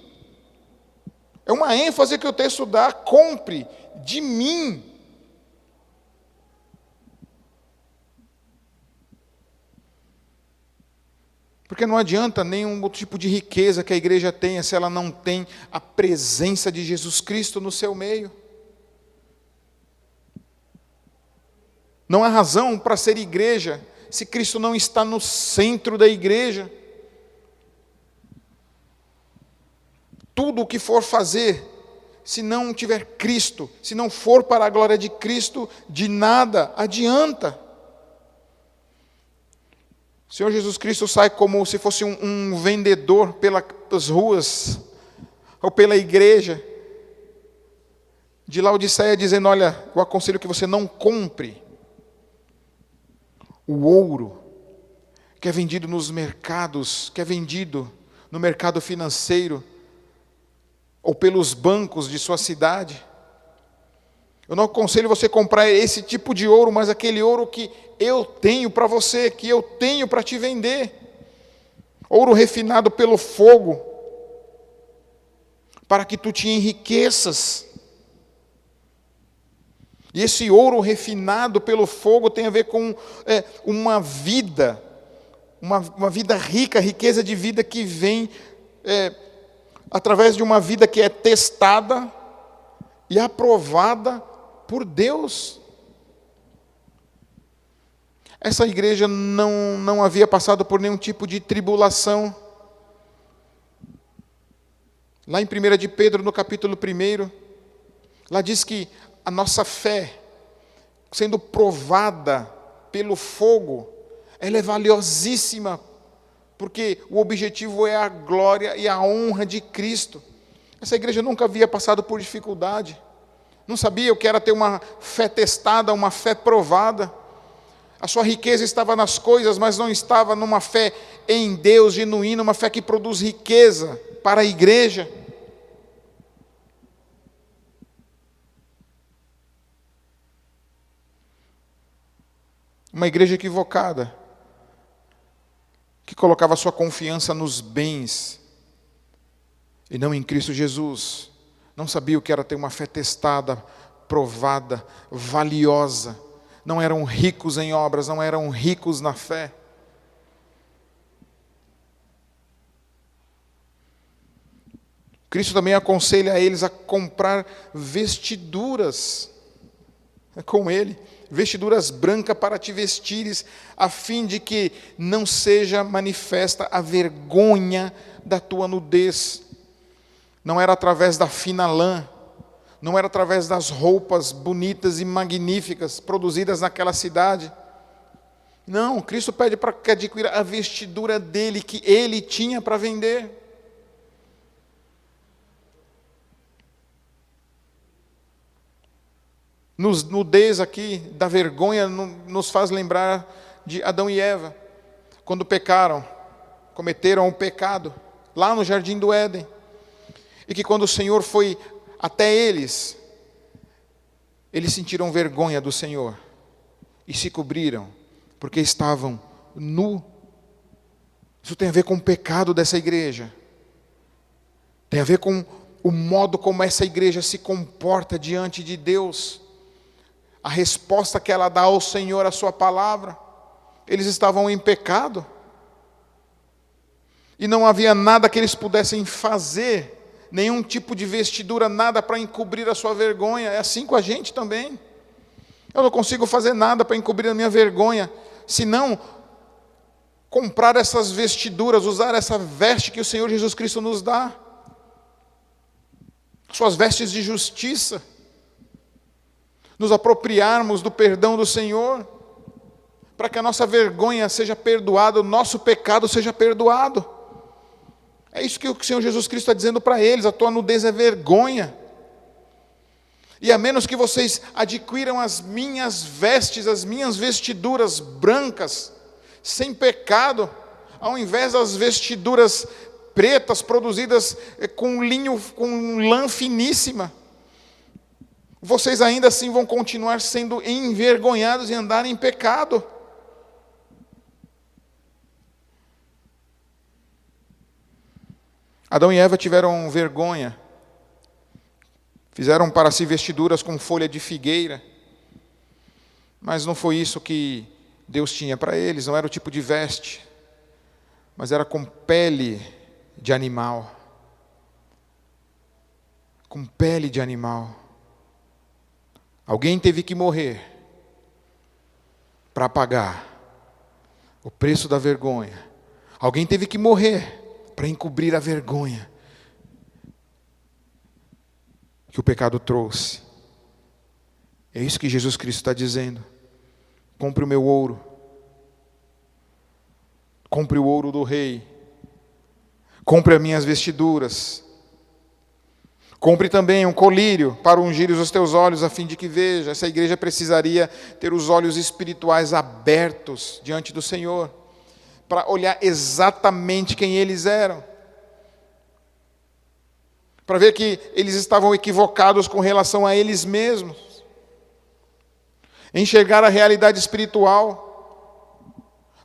Speaker 1: É uma ênfase que o texto dá: compre de mim. Porque não adianta nenhum outro tipo de riqueza que a igreja tenha se ela não tem a presença de Jesus Cristo no seu meio. Não há razão para ser igreja se Cristo não está no centro da igreja. Tudo o que for fazer, se não tiver Cristo, se não for para a glória de Cristo, de nada adianta. O Senhor Jesus Cristo sai como se fosse um vendedor pelas ruas, ou pela igreja, de Laodiceia, dizendo: olha, eu aconselho que você não compre o ouro que é vendido nos mercados, que é vendido no mercado financeiro, ou pelos bancos de sua cidade. Eu não aconselho você comprar esse tipo de ouro, mas aquele ouro que eu tenho para você, que eu tenho para te vender. Ouro refinado pelo fogo, para que tu te enriqueças. E esse ouro refinado pelo fogo tem a ver com uma vida, uma vida rica, riqueza de vida que vem através de uma vida que é testada e aprovada por Deus. Essa igreja não havia passado por nenhum tipo de tribulação. Lá em 1 de Pedro, no capítulo 1, lá diz que a nossa fé, sendo provada pelo fogo, ela é valiosíssima, porque o objetivo é a glória e a honra de Cristo. Essa igreja nunca havia passado por dificuldade, não sabia o que era ter uma fé testada, uma fé provada. A sua riqueza estava nas coisas, mas não estava numa fé em Deus genuína, uma fé que produz riqueza para a igreja. Uma igreja equivocada, que colocava sua confiança nos bens e não em Cristo Jesus. Não sabia o que era ter uma fé testada, provada, valiosa. Não eram ricos em obras, não eram ricos na fé. Cristo também aconselha a eles a comprar vestiduras com Ele, vestiduras brancas para te vestires, a fim de que não seja manifesta a vergonha da tua nudez. Não era através da fina lã, não era através das roupas bonitas e magníficas produzidas naquela cidade. Não, Cristo pede para que adquira a vestidura dele, que ele tinha para vender. Nudez aqui, da vergonha, nos faz lembrar de Adão e Eva, quando pecaram, cometeram o pecado, lá no Jardim do Éden. E que quando o Senhor foi até eles sentiram vergonha do Senhor e se cobriram, porque estavam nu. Isso tem a ver com o pecado dessa igreja, tem a ver com o modo como essa igreja se comporta diante de Deus, a resposta que ela dá ao Senhor, a sua palavra. Eles estavam em pecado, e não havia nada que eles pudessem fazer, nenhum tipo de vestidura, nada para encobrir a sua vergonha. É assim com a gente também. Eu não consigo fazer nada para encobrir a minha vergonha, senão comprar essas vestiduras, usar essa veste que o Senhor Jesus Cristo nos dá, suas vestes de justiça, nos apropriarmos do perdão do Senhor, para que a nossa vergonha seja perdoada, o nosso pecado seja perdoado. É isso que o Senhor Jesus Cristo está dizendo para eles: a tua nudez é vergonha. E a menos que vocês adquiram as minhas vestes, as minhas vestiduras brancas, sem pecado, ao invés das vestiduras pretas produzidas com linho, com lã finíssima, vocês ainda assim vão continuar sendo envergonhados e andar em pecado. Adão e Eva tiveram vergonha, fizeram para si vestiduras com folha de figueira, mas não foi isso que Deus tinha para eles, não era o tipo de veste. mas era com pele de animal. Com pele de animal. Alguém teve que morrer para pagar o preço da vergonha. Alguém teve que morrer para encobrir a vergonha que o pecado trouxe. É isso que Jesus Cristo está dizendo. Compre o meu ouro. Compre o ouro do rei. Compre as minhas vestiduras. Compre também um colírio para ungir os teus olhos, a fim de que veja. Essa igreja precisaria ter os olhos espirituais abertos diante do Senhor, para olhar exatamente quem eles eram. Para ver que eles estavam equivocados com relação a eles mesmos. Enxergar a realidade espiritual.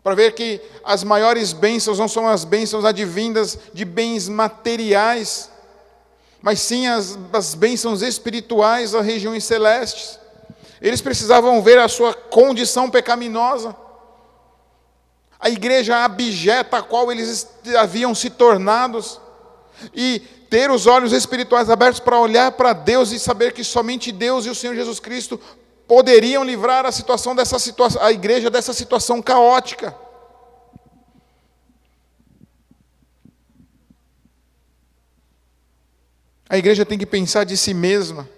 Speaker 1: Para ver que as maiores bênçãos não são as bênçãos advindas de bens materiais, mas sim as bênçãos espirituais das regiões celestes. Eles precisavam ver a sua condição pecaminosa, a igreja abjeta a qual eles haviam se tornados, e ter os olhos espirituais abertos para olhar para Deus e saber que somente Deus e o Senhor Jesus Cristo poderiam livrar a igreja dessa situação caótica. A igreja tem que pensar de si mesma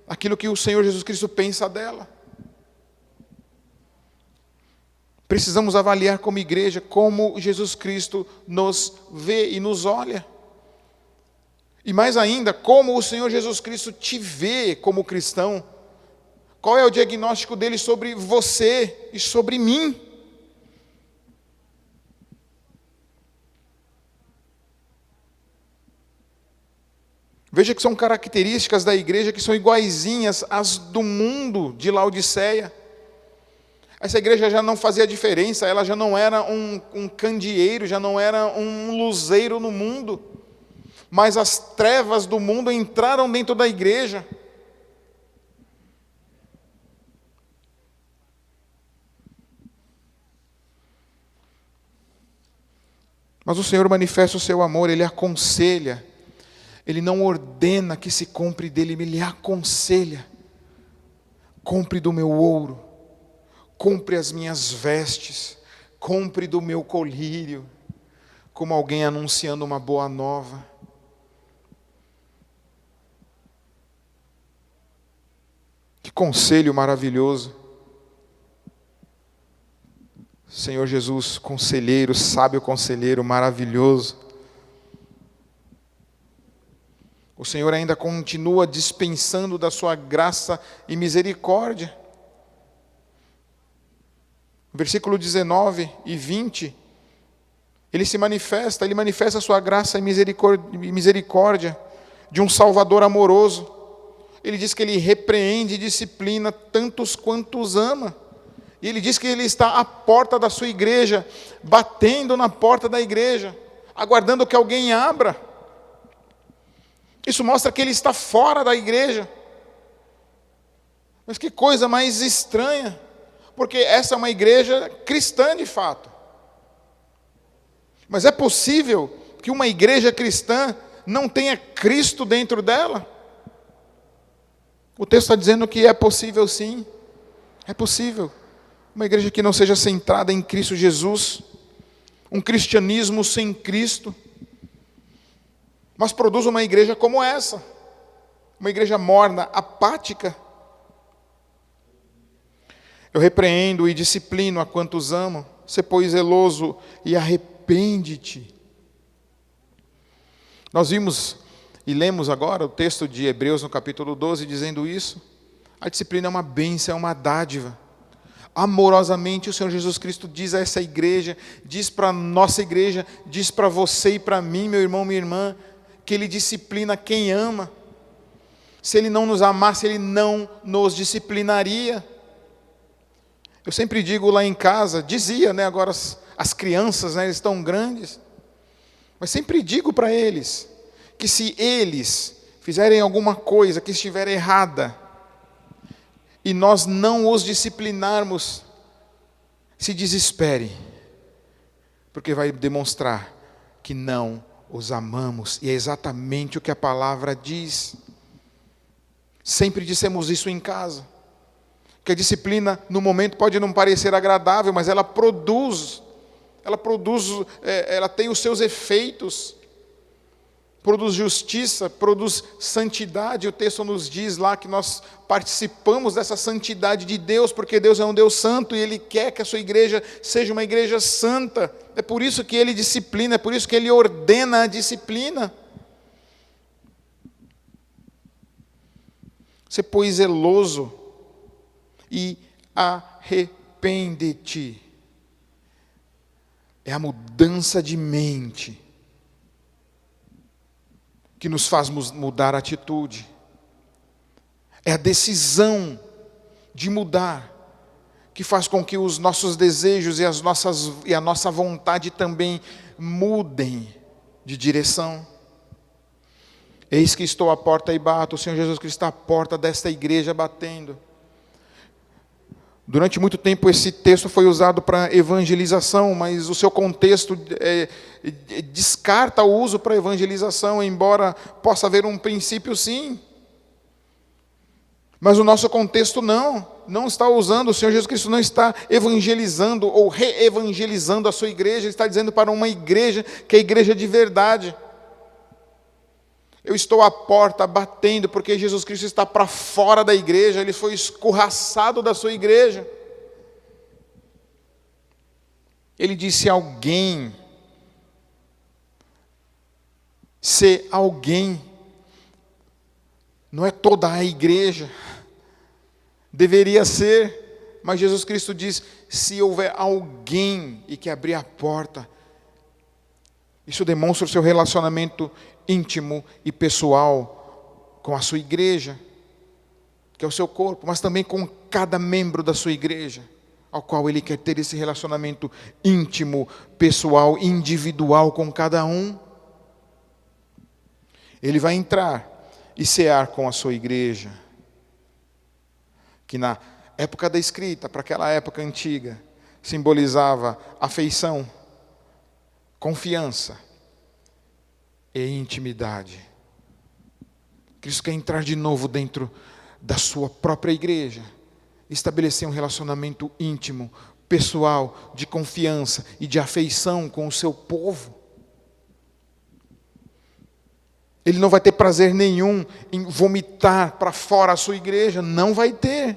Speaker 1: aquilo que o Senhor Jesus Cristo pensa dela. Precisamos avaliar como igreja, como Jesus Cristo nos vê e nos olha. E mais ainda, como o Senhor Jesus Cristo te vê como cristão. Qual é o diagnóstico dele sobre você e sobre mim? Veja que são características da igreja que são iguaizinhas às do mundo de Laodiceia. Essa igreja já não fazia diferença, ela já não era um candeeiro, já não era um luzeiro no mundo. Mas as trevas do mundo entraram dentro da igreja. Mas o Senhor manifesta o seu amor, Ele aconselha. Ele não ordena que se compre dele, Ele aconselha. Compre do meu ouro, compre as minhas vestes, compre do meu colírio, como alguém anunciando uma boa nova. Que conselho maravilhoso. Senhor Jesus, conselheiro, sábio conselheiro, maravilhoso. O Senhor ainda continua dispensando da sua graça e misericórdia. Versículo 19 e 20, Ele manifesta a sua graça e misericórdia de um Salvador amoroso. Ele diz que Ele repreende e disciplina tantos quantos ama. E Ele diz que Ele está à porta da sua igreja, batendo na porta da igreja, aguardando que alguém abra. Isso mostra que Ele está fora da igreja. Mas que coisa mais estranha, porque essa é uma igreja cristã de fato. Mas é possível que uma igreja cristã não tenha Cristo dentro dela? O texto está dizendo que é possível sim. É possível. Uma igreja que não seja centrada em Cristo Jesus, um cristianismo sem Cristo, mas produz uma igreja como essa, uma igreja morna, apática. Eu repreendo e disciplino a quantos amo, sê pois zeloso e arrepende-te. Nós vimos e lemos agora o texto de Hebreus no capítulo 12 dizendo isso. A disciplina é uma bênção, é uma dádiva. Amorosamente o Senhor Jesus Cristo diz a essa igreja, diz para a nossa igreja, diz para você e para mim, meu irmão, minha irmã, que Ele disciplina quem ama. Se Ele não nos amasse, Ele não nos disciplinaria. Eu sempre digo lá em casa, dizia, agora as crianças, eles estão grandes, mas sempre digo para eles, que se eles fizerem alguma coisa que estiver errada, e nós não os disciplinarmos, se desesperem, porque vai demonstrar que não os amamos. E é exatamente o que a palavra diz. Sempre dissemos isso em casa, que a disciplina no momento pode não parecer agradável, mas ela tem os seus efeitos, produz justiça, produz santidade. O texto nos diz lá que nós participamos dessa santidade de Deus, porque Deus é um Deus santo e Ele quer que a sua igreja seja uma igreja santa. É por isso que Ele disciplina, é por isso que Ele ordena a disciplina. Ser, pois, zeloso e arrepende-te. É a mudança de mente que nos faz mudar a atitude. É a decisão de mudar que faz com que os nossos desejos e a nossa vontade também mudem de direção. Eis que estou à porta e bato. O Senhor Jesus Cristo está à porta desta igreja batendo. Durante muito tempo esse texto foi usado para evangelização, mas o seu contexto descarta o uso para evangelização, embora possa haver um princípio sim. Mas o nosso contexto não está usando. O Senhor Jesus Cristo não está evangelizando ou reevangelizando a sua igreja. Ele está dizendo para uma igreja que é a igreja de verdade. Eu estou à porta batendo, porque Jesus Cristo está para fora da igreja, Ele foi escorraçado da sua igreja. Ele disse alguém, se alguém, não é toda a igreja, deveria ser, mas Jesus Cristo diz, se houver alguém e que abrir a porta, isso demonstra o seu relacionamento íntimo e pessoal com a sua igreja, que é o seu corpo, mas também com cada membro da sua igreja, ao qual Ele quer ter esse relacionamento íntimo, pessoal, individual com cada um. Ele vai entrar e cear com a sua igreja, que na época da escrita, para aquela época antiga, simbolizava afeição, confiança e intimidade. Cristo quer entrar de novo dentro da sua própria igreja, estabelecer um relacionamento íntimo, pessoal, de confiança e de afeição com o seu povo. Ele não vai ter prazer nenhum em vomitar para fora a sua igreja, não vai ter.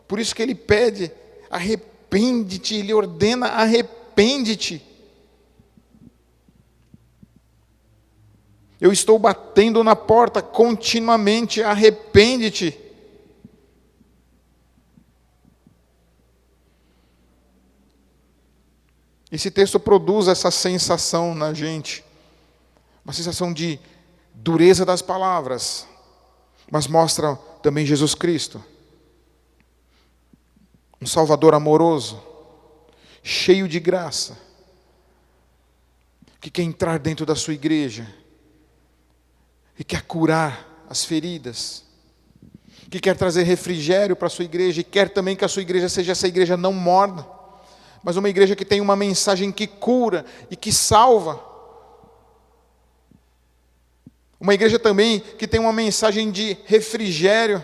Speaker 1: Por isso que ele pede, arrepende-te, ele ordena, arrepende-te. Eu estou batendo na porta continuamente, arrepende-te. Esse texto produz essa sensação na gente, uma sensação de dureza das palavras, mas mostra também Jesus Cristo, um Salvador amoroso, cheio de graça, que quer entrar dentro da sua igreja, que quer curar as feridas, que quer trazer refrigério para a sua igreja, e quer também que a sua igreja seja essa igreja não morna, mas uma igreja que tem uma mensagem que cura e que salva. Uma igreja também que tem uma mensagem de refrigério,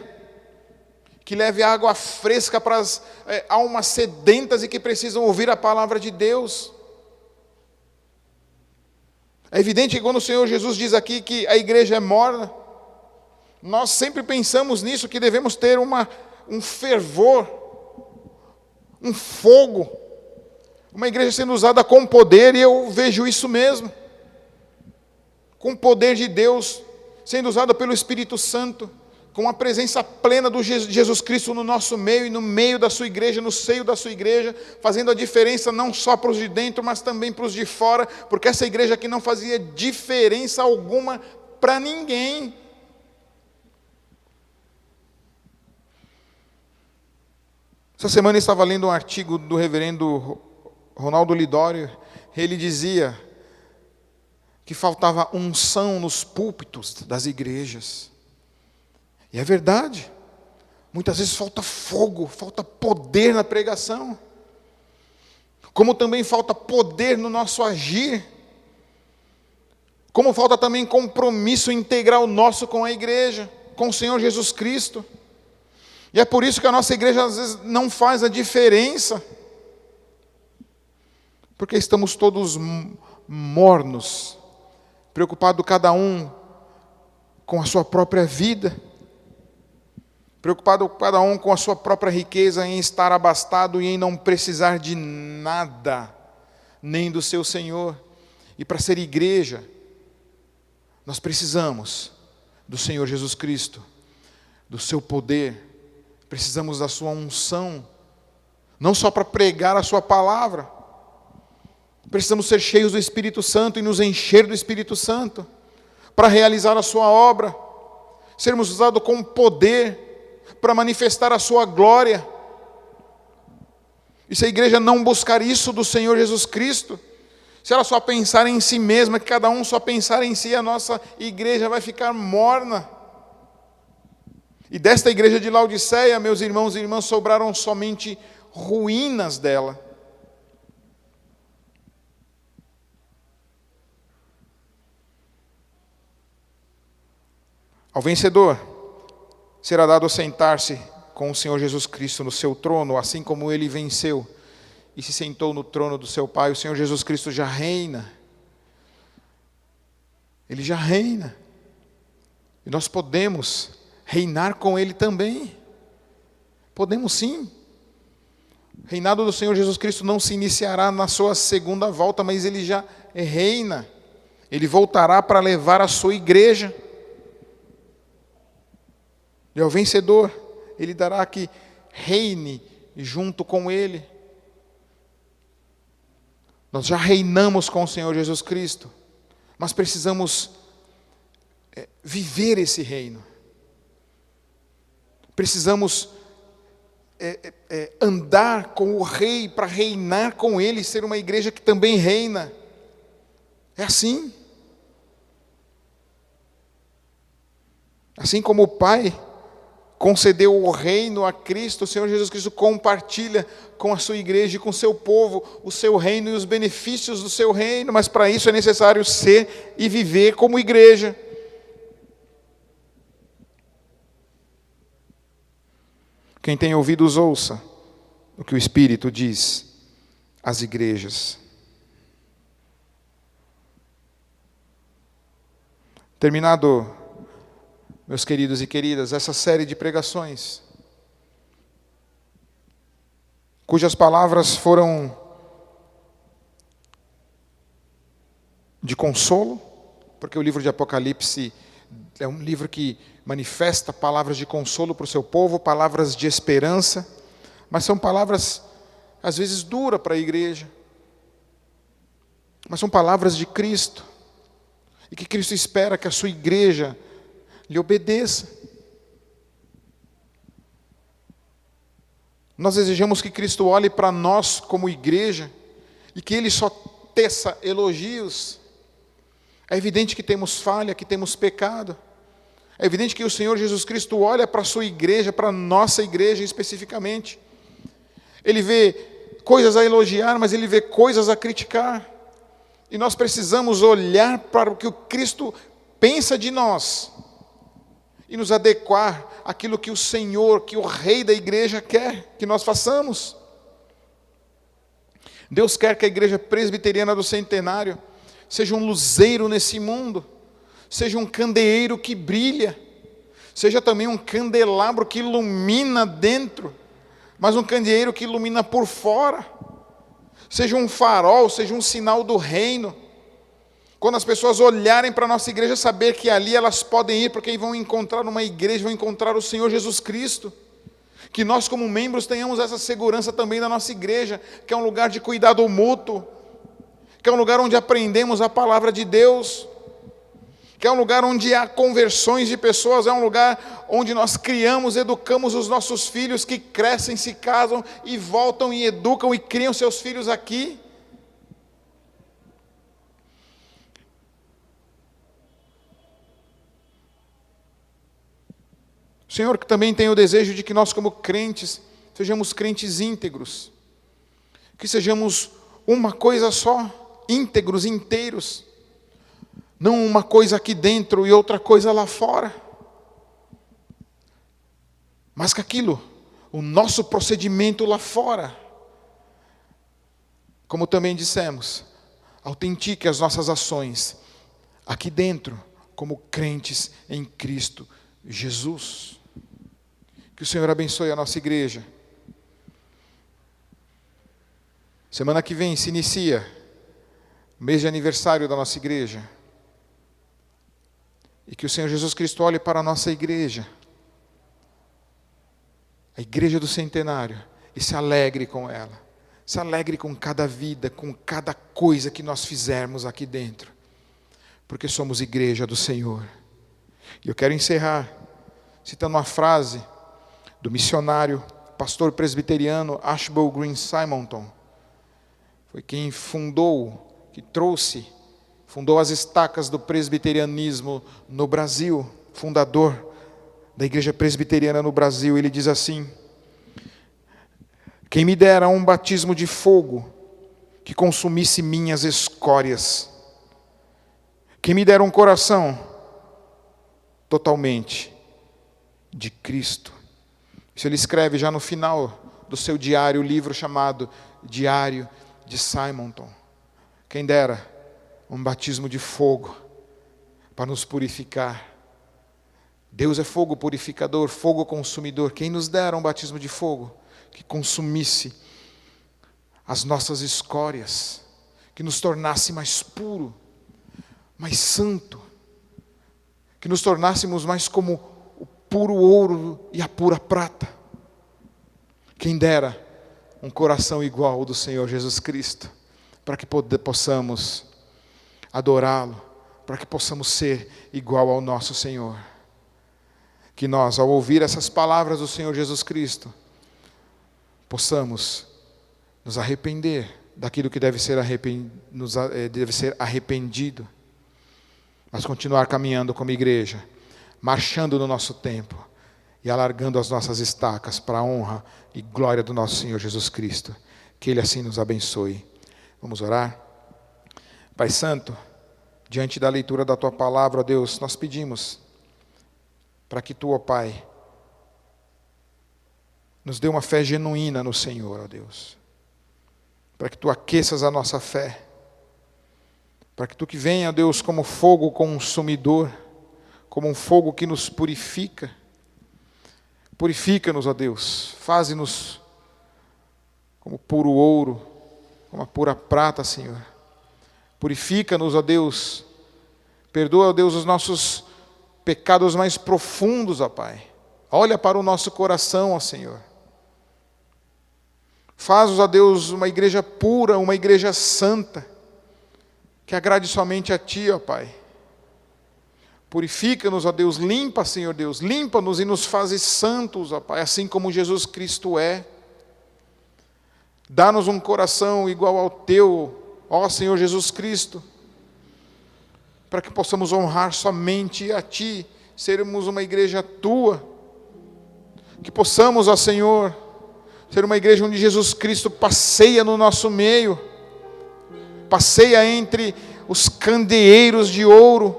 Speaker 1: que leve água fresca para as almas sedentas e que precisam ouvir a palavra de Deus. É evidente que quando o Senhor Jesus diz aqui que a igreja é morna, nós sempre pensamos nisso, que devemos ter um fervor, um fogo, uma igreja sendo usada com poder, e eu vejo isso mesmo, com o poder de Deus, sendo usada pelo Espírito Santo, com a presença plena de Jesus Cristo no nosso meio e no meio da sua igreja, no seio da sua igreja, fazendo a diferença não só para os de dentro, mas também para os de fora, porque essa igreja aqui não fazia diferença alguma para ninguém. Essa semana eu estava lendo um artigo do reverendo Ronaldo Lidório. Ele dizia que faltava unção nos púlpitos das igrejas. E é verdade. Muitas vezes falta fogo, falta poder na pregação. como também falta poder no nosso agir, como falta também compromisso integral nosso com a igreja, com o Senhor Jesus Cristo. E é por isso que a nossa igreja às vezes não faz a diferença, porque estamos todos mornos, preocupados cada um com a sua própria vida, preocupado cada um com a sua própria riqueza, em estar abastado e em não precisar de nada, nem do seu Senhor. E para ser igreja, nós precisamos do Senhor Jesus Cristo, do seu poder, precisamos da sua unção, não só para pregar a sua palavra, precisamos ser cheios do Espírito Santo e nos encher do Espírito Santo, para realizar a sua obra, sermos usados com poder, para manifestar a sua glória. E se a igreja não buscar isso do Senhor Jesus Cristo, se ela só pensar em si mesma, que cada um só pensar em si, a nossa igreja vai ficar morna. E desta igreja de Laodiceia, meus irmãos e irmãs, sobraram somente ruínas dela. Ao vencedor será dado sentar-se com o Senhor Jesus Cristo no seu trono, assim como ele venceu e se sentou no trono do seu Pai. O Senhor Jesus Cristo já reina. Ele já reina. E nós podemos reinar com ele também. Podemos sim. O reinado do Senhor Jesus Cristo não se iniciará na sua segunda volta, mas ele já reina. Ele voltará para levar a sua igreja. E ao vencedor, ele dará que reine junto com ele. Nós já reinamos com o Senhor Jesus Cristo, mas precisamos viver esse reino. Precisamos andar com o Rei para reinar com ele, ser uma igreja que também reina. É assim. Assim como o Pai concedeu o reino a Cristo, o Senhor Jesus Cristo compartilha com a sua igreja e com o seu povo o seu reino e os benefícios do seu reino, mas para isso é necessário ser e viver como igreja. Quem tem ouvidos, ouça o que o Espírito diz às igrejas. Terminado, meus queridos e queridas, essa série de pregações, cujas palavras foram de consolo, porque o livro de Apocalipse é um livro que manifesta palavras de consolo para o seu povo, palavras de esperança, mas são palavras, às vezes, duras para a igreja, mas são palavras de Cristo, e que Cristo espera que a sua igreja lhe obedeça. Nós desejamos que Cristo olhe para nós como igreja e que Ele só teça elogios. É evidente que temos falha, que temos pecado. É evidente que o Senhor Jesus Cristo olha para a sua igreja, para a nossa igreja especificamente. Ele vê coisas a elogiar, mas Ele vê coisas a criticar. E nós precisamos olhar para o que o Cristo pensa de nós e nos adequar àquilo que o Senhor, que o Rei da igreja quer que nós façamos. Deus quer que a igreja presbiteriana do centenário seja um luzeiro nesse mundo, seja um candeeiro que brilha, seja também um candelabro que ilumina dentro, mas um candeeiro que ilumina por fora, seja um farol, seja um sinal do reino. Quando as pessoas olharem para a nossa igreja, saber que ali elas podem ir, porque aí vão encontrar uma igreja, vão encontrar o Senhor Jesus Cristo. Que nós como membros tenhamos essa segurança também da nossa igreja, que é um lugar de cuidado mútuo, que é um lugar onde aprendemos a palavra de Deus, que é um lugar onde há conversões de pessoas, é um lugar onde nós criamos, educamos os nossos filhos que crescem, se casam e voltam e educam e criam seus filhos aqui. O Senhor que também tem o desejo de que nós como crentes, sejamos crentes íntegros, que sejamos uma coisa só, íntegros, inteiros. Não uma coisa aqui dentro e outra coisa lá fora. Mas que aquilo, o nosso procedimento lá fora, como também dissemos, autentique as nossas ações aqui dentro, como crentes em Cristo Jesus. Que o Senhor abençoe a nossa igreja. Semana que vem se inicia o mês de aniversário da nossa igreja. E que o Senhor Jesus Cristo olhe para a nossa igreja, a igreja do centenário, e se alegre com ela. Se alegre com cada vida, com cada coisa que nós fizermos aqui dentro. Porque somos igreja do Senhor. E eu quero encerrar citando uma frase do missionário, pastor presbiteriano Ashbel Green Simonton. Foi quem fundou as estacas do presbiterianismo no Brasil, fundador da igreja presbiteriana no Brasil. Ele diz assim: quem me dera um batismo de fogo que consumisse minhas escórias, quem me dera um coração totalmente de Cristo. Isso ele escreve já no final do seu diário, o livro chamado Diário de Simonton. Quem dera um batismo de fogo para nos purificar. Deus é fogo purificador, fogo consumidor. Quem nos dera um batismo de fogo que consumisse as nossas escórias, que nos tornasse mais puro, mais santo, que nos tornássemos mais como o puro ouro e a pura prata. Quem dera um coração igual ao do Senhor Jesus Cristo, para que possamos adorá-lo, para que possamos ser igual ao nosso Senhor. Que nós, ao ouvir essas palavras do Senhor Jesus Cristo, possamos nos arrepender daquilo que deve ser arrependido, mas continuar caminhando como igreja, marchando no nosso tempo e alargando as nossas estacas para a honra e glória do nosso Senhor Jesus Cristo. Que Ele assim nos abençoe. Vamos orar? Pai Santo, diante da leitura da Tua palavra, ó Deus, nós pedimos para que Tu, ó Pai, nos dê uma fé genuína no Senhor, ó Deus. Para que Tu aqueças a nossa fé. Para que Tu que venha, ó Deus, como fogo consumidor, como um fogo que nos purifica. Purifica-nos, ó Deus. Faze-nos como puro ouro, como a pura prata, Senhor. Purifica-nos, ó Deus. Perdoa, ó Deus, os nossos pecados mais profundos, ó Pai. Olha para o nosso coração, ó Senhor. Faz-nos, ó Deus, uma igreja pura, uma igreja santa, que agrade somente a Ti, ó Pai. Purifica-nos, ó Deus, limpa, Senhor Deus, limpa-nos e nos fazes santos, ó Pai, assim como Jesus Cristo é. Dá-nos um coração igual ao Teu, ó Senhor Jesus Cristo, para que possamos honrar somente a Ti, sermos uma igreja Tua, que possamos, ó Senhor, ser uma igreja onde Jesus Cristo passeia no nosso meio, passeia entre os candeeiros de ouro,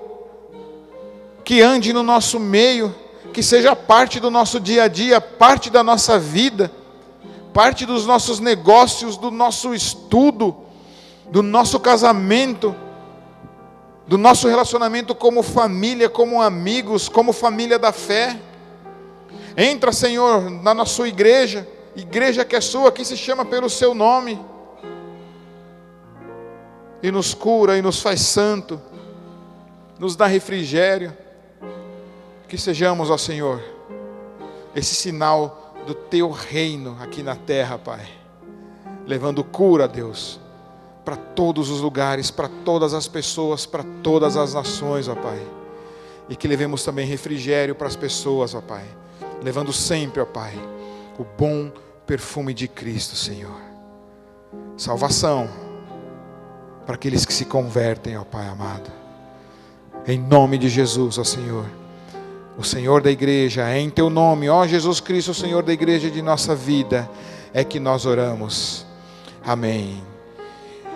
Speaker 1: que ande no nosso meio, que seja parte do nosso dia a dia, parte da nossa vida, parte dos nossos negócios, do nosso estudo, do nosso casamento, do nosso relacionamento como família, como amigos, como família da fé. Entra, Senhor, na nossa igreja, igreja que é sua, que se chama pelo Seu nome, e nos cura e nos faz santo, nos dá refrigério. Que sejamos, ó Senhor, esse sinal do Teu reino aqui na terra, Pai, levando cura, Deus, para todos os lugares, para todas as pessoas, para todas as nações, ó Pai, e que levemos também refrigério para as pessoas, ó Pai, levando sempre, ó Pai, o bom perfume de Cristo, Senhor. Salvação para aqueles que se convertem, ó Pai amado. Em nome de Jesus, ó Senhor, o Senhor da igreja, é em Teu nome, ó Jesus Cristo, o Senhor da igreja de nossa vida, é que nós oramos. Amém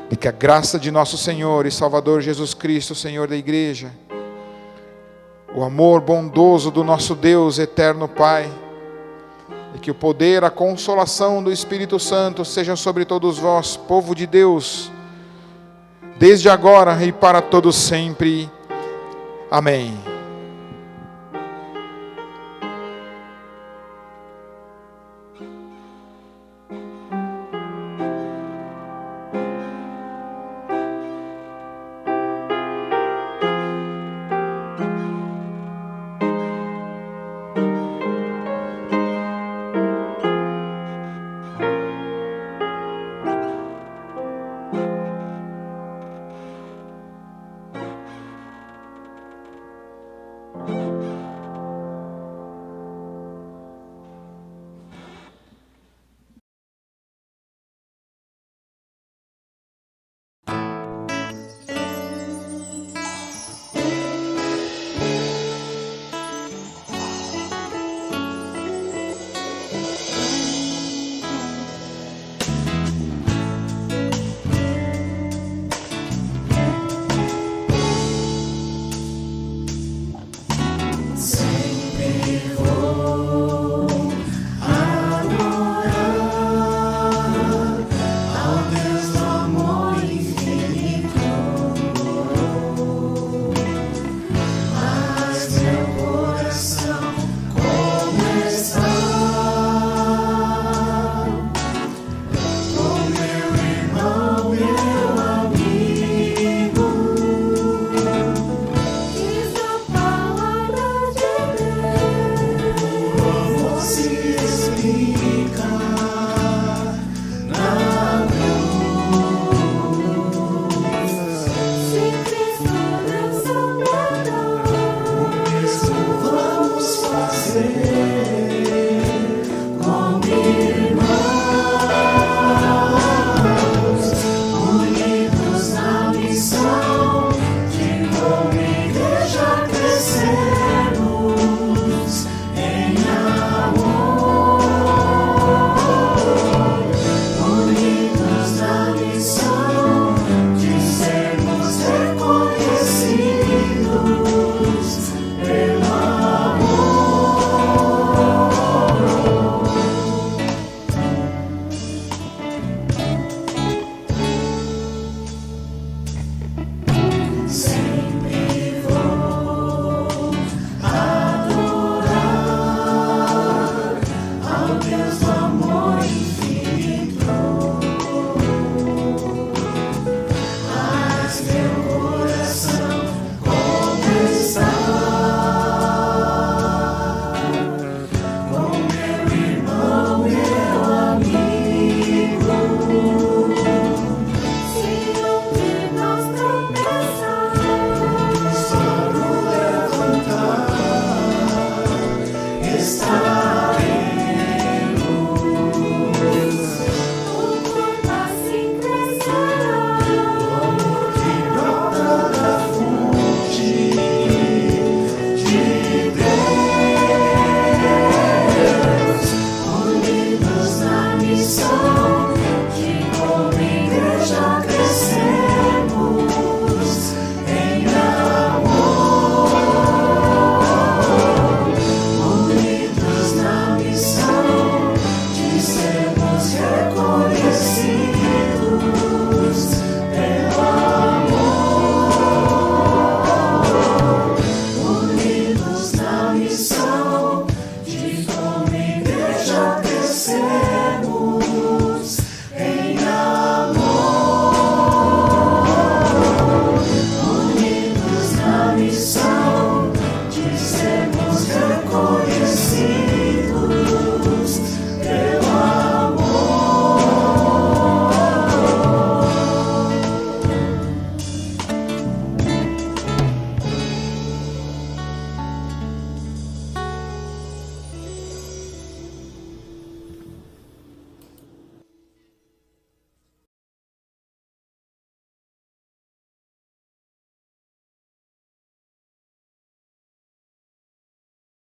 Speaker 1: E que a graça de nosso Senhor e Salvador Jesus Cristo, Senhor da igreja, o amor bondoso do nosso Deus eterno Pai, e que o poder, a consolação do Espírito Santo sejam sobre todos vós, povo de Deus, desde agora e para todos sempre. Amém.